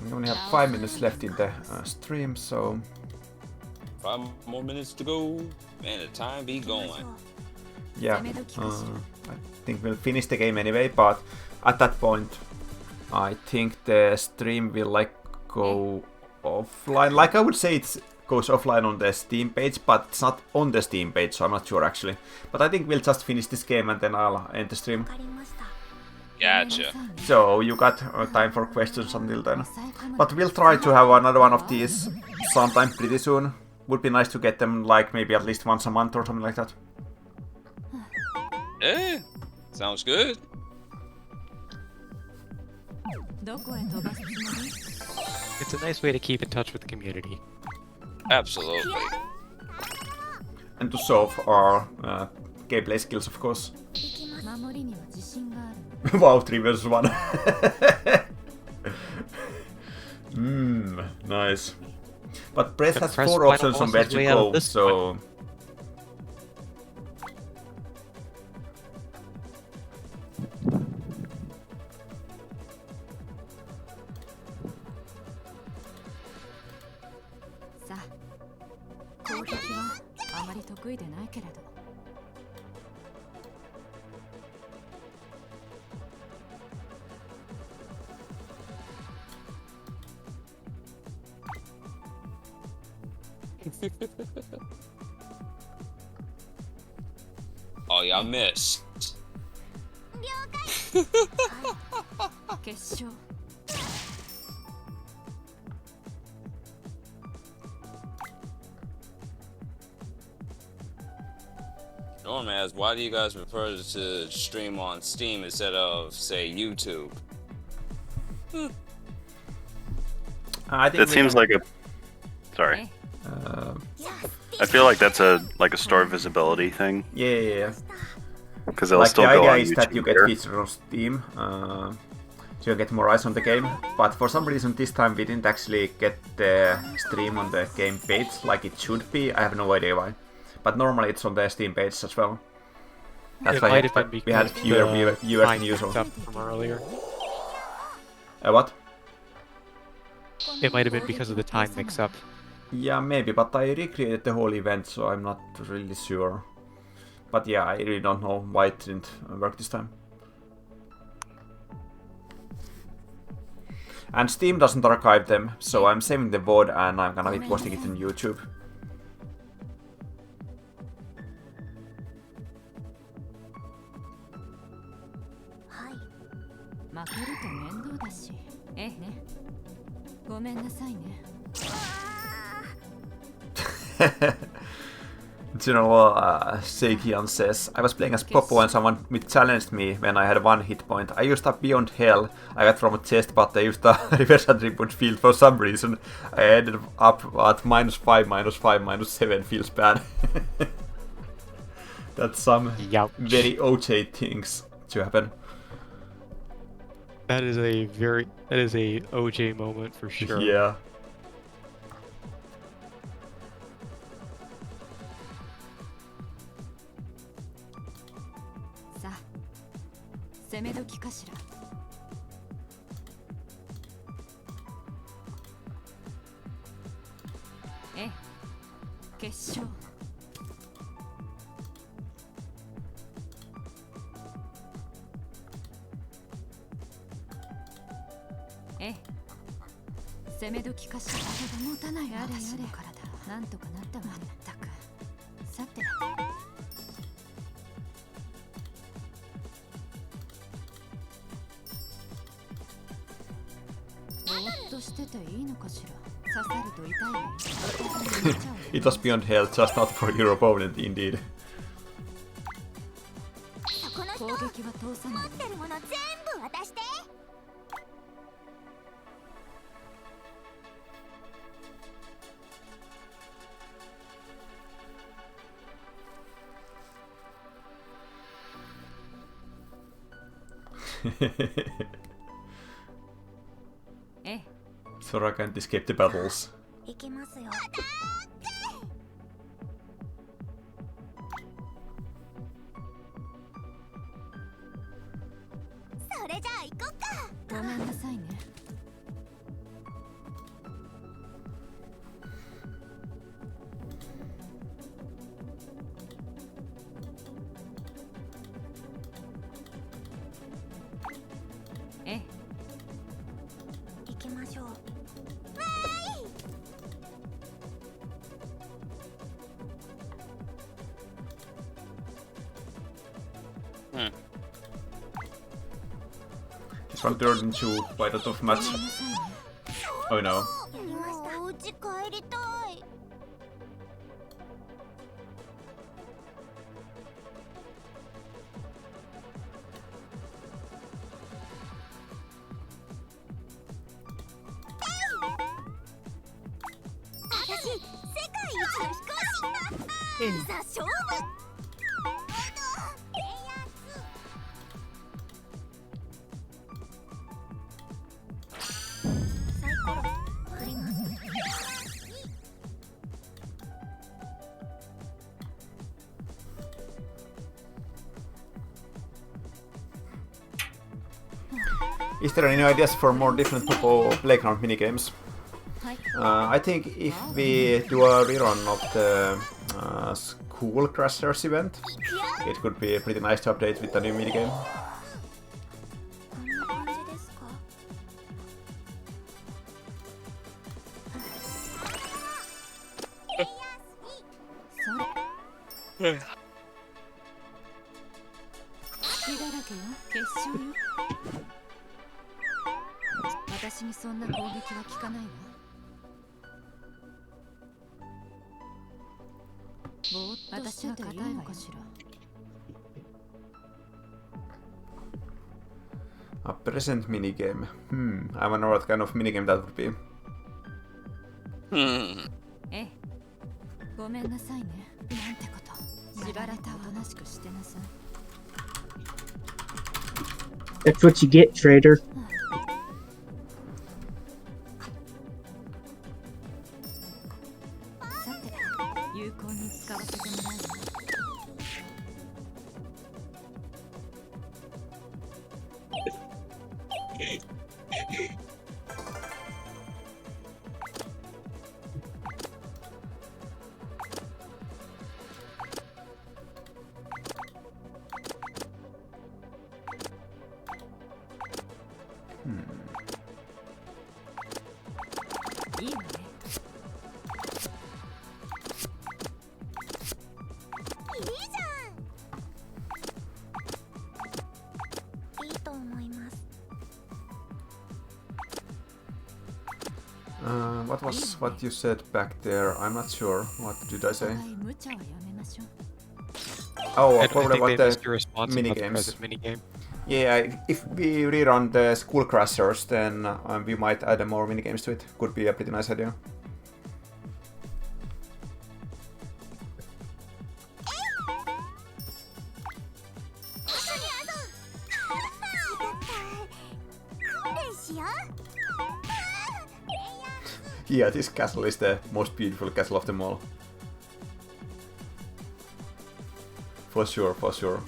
We only have 5 minutes left in the stream, so... 5 more minutes to go, and the time be going. Yeah, I think we'll finish the game anyway, but at that point, I think the stream will like go offline. Like I would say it goes offline on the Steam page, but it's not on the Steam page, so I'm not sure actually. But I think we'll just finish this game and then I'll end the stream. Gotcha. So you got time for questions until then. But we'll try to have another one of these sometime pretty soon. Would be nice to get them like maybe at least once a month or something like that. Yeah, sounds good. It's a nice way to keep in touch with the community. Absolutely. And to solve our gameplay skills, of course. 守りには自信がある Wow, 3 versus 1. Nice. But Breath has Press 4 final options on boss where is to way out of go, this so...さあ攻撃はあまり得意でないけれど Oh, y'all missed. 決勝 Norm asks, why do you guys prefer to stream on Steam instead of, say, YouTube? I think That seems like a. Sorry. I feel like that's a store visibility thing Yeah. because it'll Like still the go idea on is YouTube that you get later. featured on Steam, so you get more eyes on the game. But for some reason this time we didn't actually get the stream on the game page like it should be. I have no idea why. But normally it's on the Steam page as well. That's It why might have been we had because fewer the viewers time than usual. mixed up from earlier. What? It might have been because of the time mix-up. Yeah, maybe, but I recreated the whole event, so I'm not really sure. But yeah, I really don't know why it didn't work this time. And Steam doesn't archive them, so I'm saving the VOD and I'm gonna be posting it on YouTube. General Seikian says, I was playing as Popo and someone challenged me when I had 1 hit point. I used up Beyond Hell I got from a chest, but I used a reverse attribute field for some reason. I ended up at -5, -5, -7 feels bad. That's some Youch. very OJ things to happen. That is a OJ moment for sure. Yeah. It was Beyond Hell, just not for your opponent, indeed. この人持ってるもの全部渡して Sora can't escape the battles. いきますよ それじゃあ行こっかごめんなさいね 行きましょう This one turned into quite a tough match. Oh no. もう家帰りたい 私世界一の飛行士いざ勝負 Is there any ideas for more different type of playground minigames? I think if we do a rerun of the School Crashers event, it could be pretty nice to update with a new minigame. A present minigame. I wonder what kind of minigame that would be. That's what you get, trader. What was what you said back there? I'm not sure. What did I say? Oh, I probably think about they missed your the response about the minigames. present minigame. Yeah, if we rerun the School Crashers, then we might add more minigames to it. Could be a pretty nice idea. Yeah, this castle is the most beautiful castle of them all. For sure, for sure.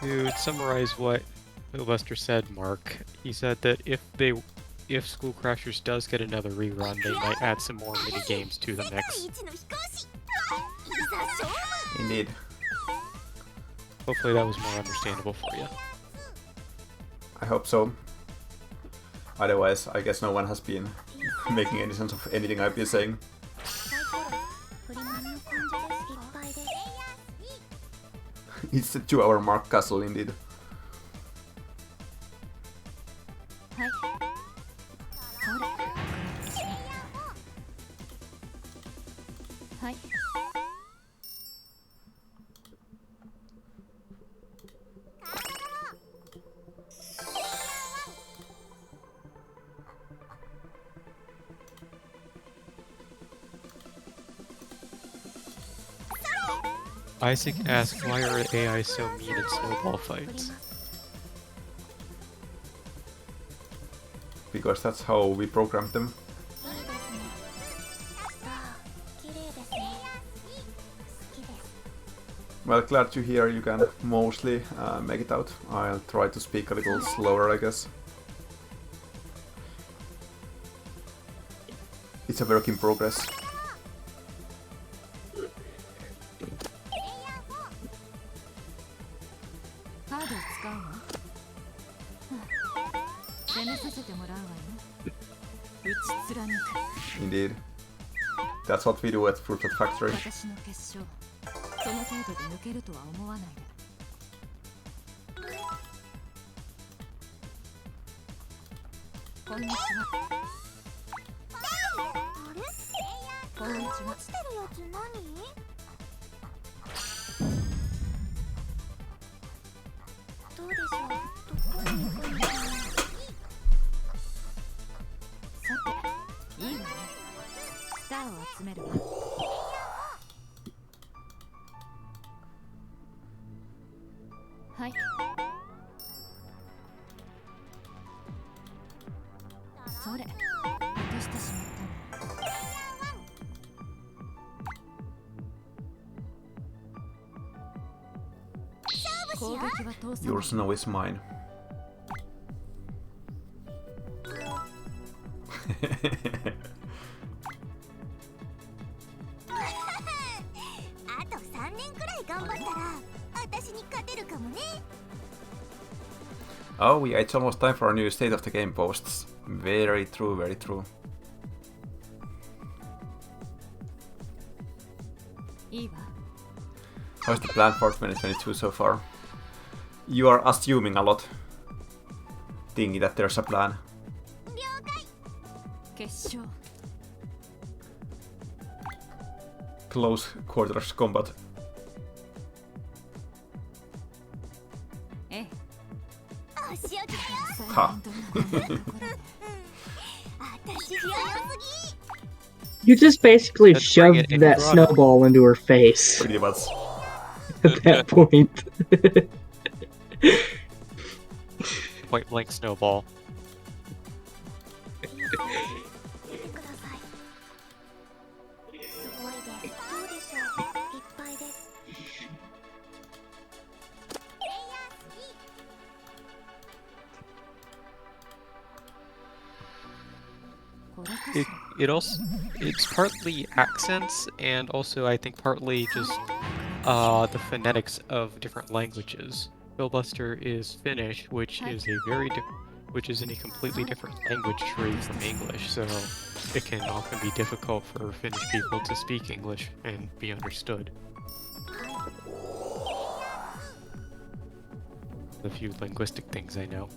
To summarize what Lester said, Mark, he said that if School Crashers does get another rerun, they might add some more mini games to the mix. Indeed. Hopefully that was more understandable for you. I hope so. Otherwise, I guess no one has been making any sense of anything I've been saying. It's a 2-hour mark castle indeed. Isaac asked, why are AI so mean in Snowball Fights? Because that's how we programmed them. Well, glad to hear you can mostly make it out. I'll try to speak a little slower, I guess. It's a work in progress. Indeed. That's what we do at Fruitbat Factory. その程度で抜けるとは思わないで。こんにちは。あれ？こんにちは。落ちてるやつ何？どうでしょう。どこに行くのかな。さて、いいわね。スターを集めるわ。はい。それ、落としてしまったわ。攻撃は通さ Your ない。 snow is mine. あと3年くらい頑張ったら私に勝てるかもね。 Oh yeah, it's almost time for a new State of the Game posts. Very true, very true. いいわ。 How's the plan for 2022 so far? You are assuming a lot. Thinking that there's a plan. 決勝。 Close quarters combat. ええ。お仕置きだよ。は。私強すぎ。 You just basically Let's bring shoved it in that Colorado. snowball into her face Pretty much. at that point. Point blank snowball. 見てください。すごいです。どうでしょう。いっぱいです。 これかし It ら。 it also it's partly accents and also I think partly just the phonetics of different languages. Filibuster is Finnish, which is a which is in a completely different language tree from English, so it can often be difficult for Finnish people to speak English and be understood. The few linguistic things I know.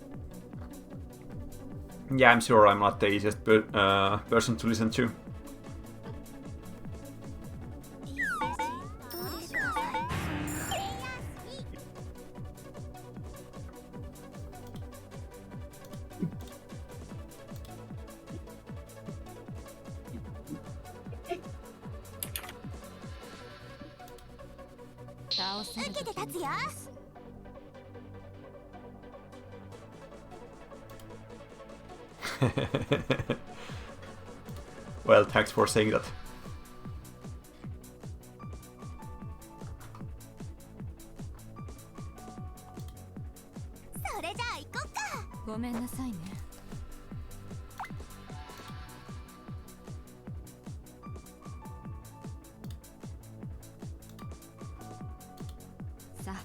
Yeah, I'm sure I'm not the easiest person to listen to. どうでしょう。 倒せる。受けて立つよ。 Well, thanks for saying that. それじゃあ行こっか。ごめんなさいね。さあ。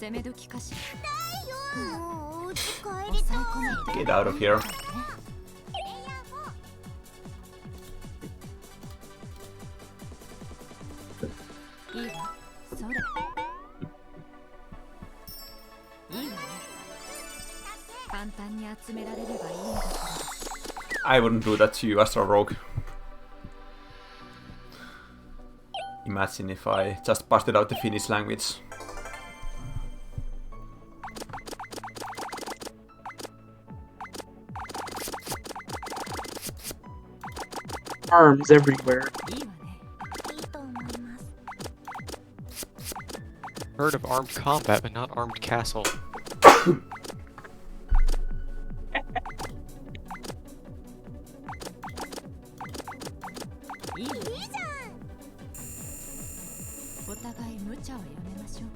攻め時かしら。だよ。もうお家帰りたい。 Get out of here. いいわ。それ。いいわね。簡単に集められればいいんだから。 I wouldn't do that to you, Astral Rogue. Imagine if I just busted out the Finnish language. Arms everywhere. いいわね。いいと思います。 Heard of armed combat, but not armed castle. いいじゃん。お互い無茶をやめましょう。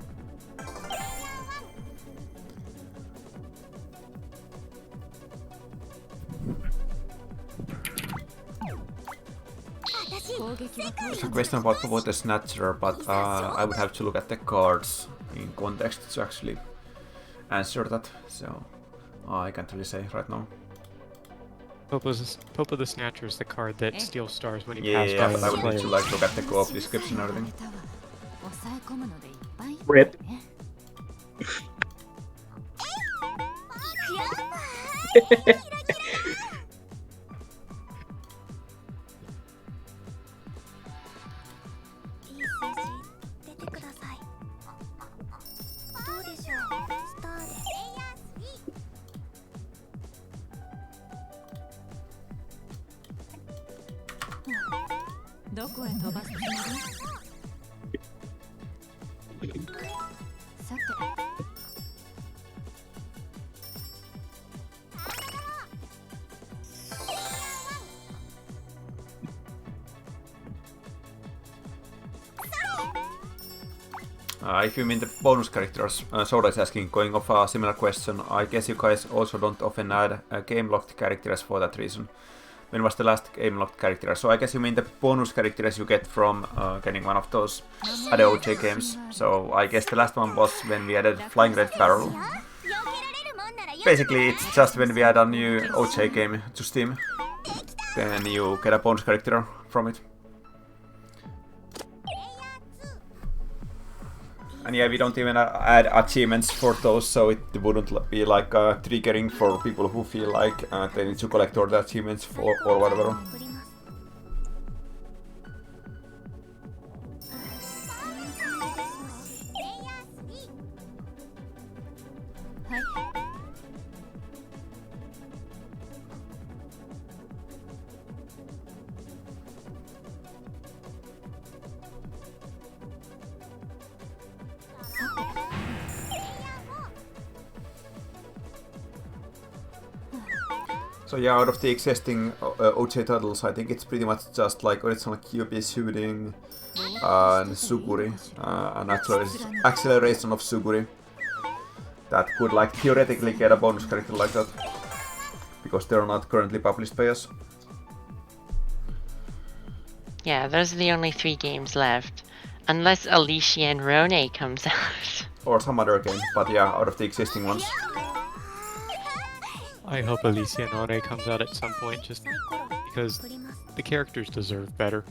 私 There's a question about the Snatcher, but I would have to look at the cards in context to actually answer that, so I can't really say right now. Pope of the Snatcher is the card that steals stars when you Yeah, pass yeah, by but I other would need to players. like look at the co-op description and everything. Rip. If you mean the bonus characters, Soda is asking, going off a similar question, I guess you guys also don't often add game-locked characters for that reason. When was the last game-locked character? So I guess you mean the bonus characters you get from getting one of those at the OJ games. So I guess the last one was when we added Flying Red Barrel. Basically, it's just when we add a new OJ game to Steam, then you get a bonus character from it. And yeah, we don't even add achievements for those, so it wouldn't be like triggering for people who feel like they need to collect all the achievements for or whatever. So yeah, out of the existing OJ titles, I think it's pretty much just like original QB shooting and Suguri, an acceleration of Suguri that could like theoretically get a bonus character like that, because they're not currently published by us. Yeah, those are the only 3 games left. Unless Alicia and Rone comes out. Or some other game, but yeah, out of the existing ones. I hope Alicia Nore comes out at some point, just because the characters deserve better.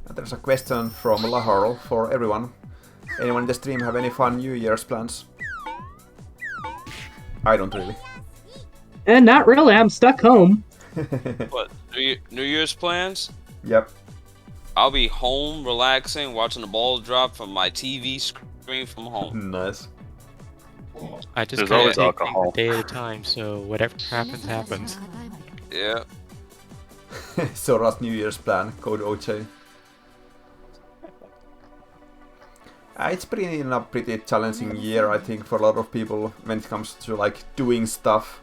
And there's a question from Laharl for everyone. Anyone in the stream have any fun New Year's plans? I don't really. Not really, I'm stuck home. What? New Year's plans? Yep. I'll be home relaxing, watching the ball drop from my TV screen from home. Nice. I just There's kinda always take alcohol. things a day at a time, so whatever happens, happens. Yeah. Sora's New Year's plan, code OJ. It's been a pretty challenging year, I think, for a lot of people when it comes to like doing stuff.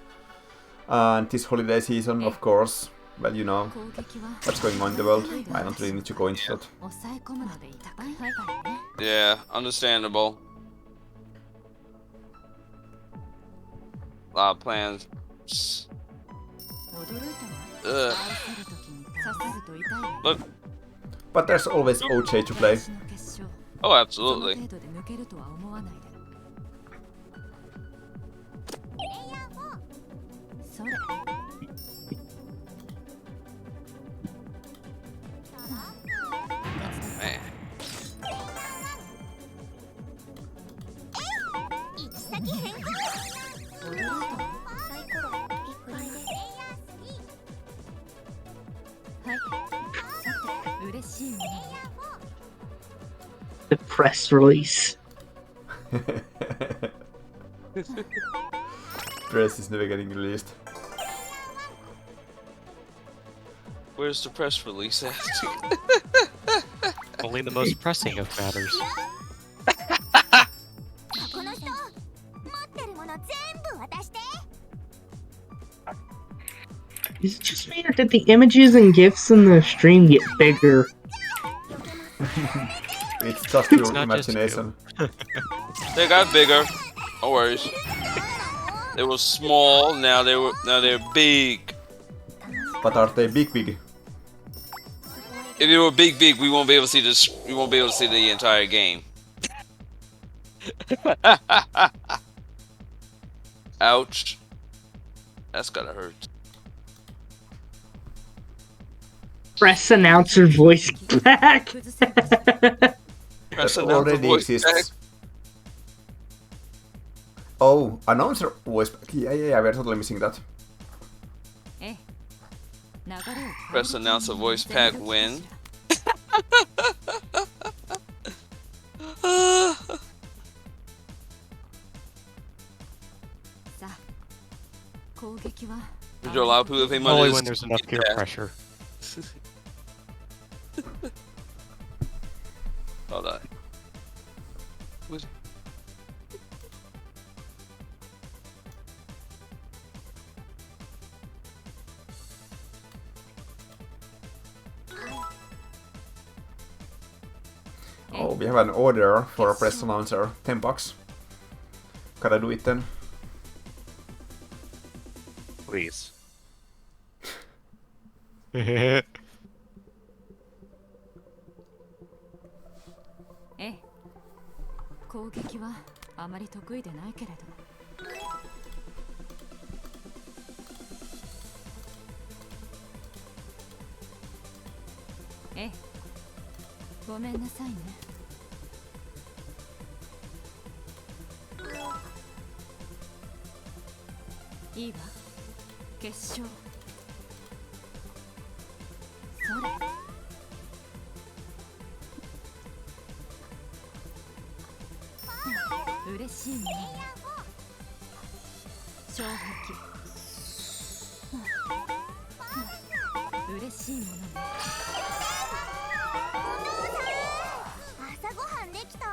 And this holiday season, of course, well, you know what's going on in the world. I don't really need to go into that. Yeah, understandable. A lot of plans. Ugh. Look. But there's always OJ to play. Oh, absolutely. Man. The press release. Dress is never getting released. Where's the press release at? Only the most pressing of matters. Is it just me, or did the images and GIFs in the stream get bigger? It's just your not just imagination. They got bigger. No worries. They were small. Now they're big. But are they big? If it were big, we won't be able to see this. We won't be able to see the entire game. Ouch. That's gotta hurt. Press announcer voice back. Press That announcer already voice exists. back. Oh, announcer voice back. Yeah, we're totally missing that. Press announcer voice pack win. Would you allow people to pay money? Only to when there's enough peer Yeah. pressure. Hold on. What? Oh, we have an order for a press announcer. $10. Gotta do it then. Please. 攻撃はあまり得意でないけれど。ええ、ごめんなさいね。いいわ、決勝。それ。嬉しいね。衝撃。嬉しいものね。朝ごはんできた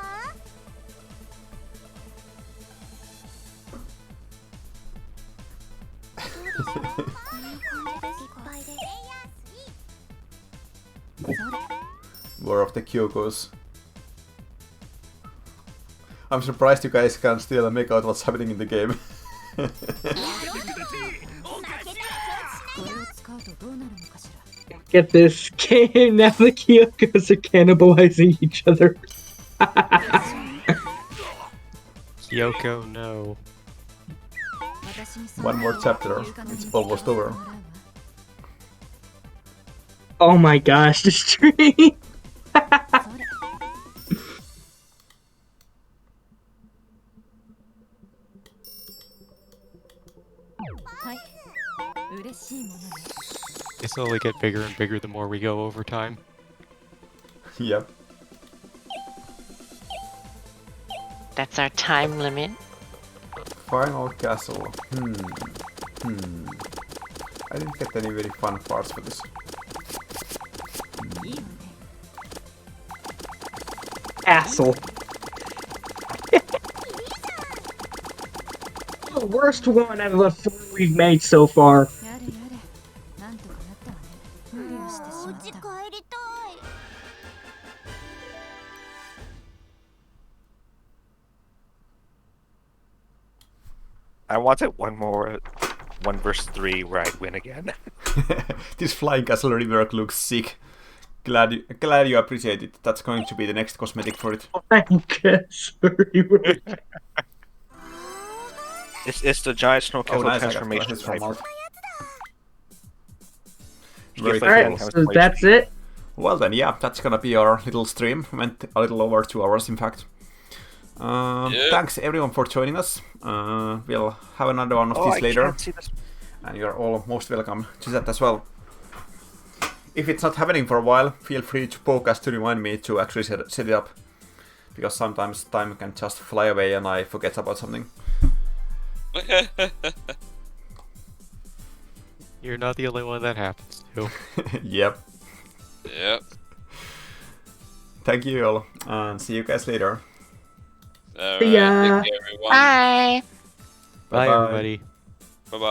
？War of the Kyokos. I'm surprised you guys can still make out what's happening in the game. Get this game, now the Kyokos are cannibalizing each other. Kyoko, no. One more chapter, it's almost over. Oh my gosh, the stream! This will only get bigger and bigger the more we go over time. Yep. That's our time limit. Final castle. I didn't get any very fun parts for this. Castle. The worst one out of the 4 we've made so far. I wanted one more 1 versus 3 where I'd win again. This flying castle rework looks sick. Glad you appreciate it. That's going to be the next cosmetic for it. I guess. It's the giant snow castle transformation type. Alright, so that's it. Well then, yeah, that's gonna be our little stream. Went a little over 2 hours, in fact. Thanks everyone for joining us. We'll have another one of these later. And you're all most welcome to that as well. If it's not happening for a while, feel free to poke us to remind me to actually set it up. Because sometimes time can just fly away and I forget about something. You're not the only one that happens to. Yep. Yep. Thank you all, and see you guys later. All right. See ya. Take care, everyone. Bye. Bye, Bye-bye. everybody.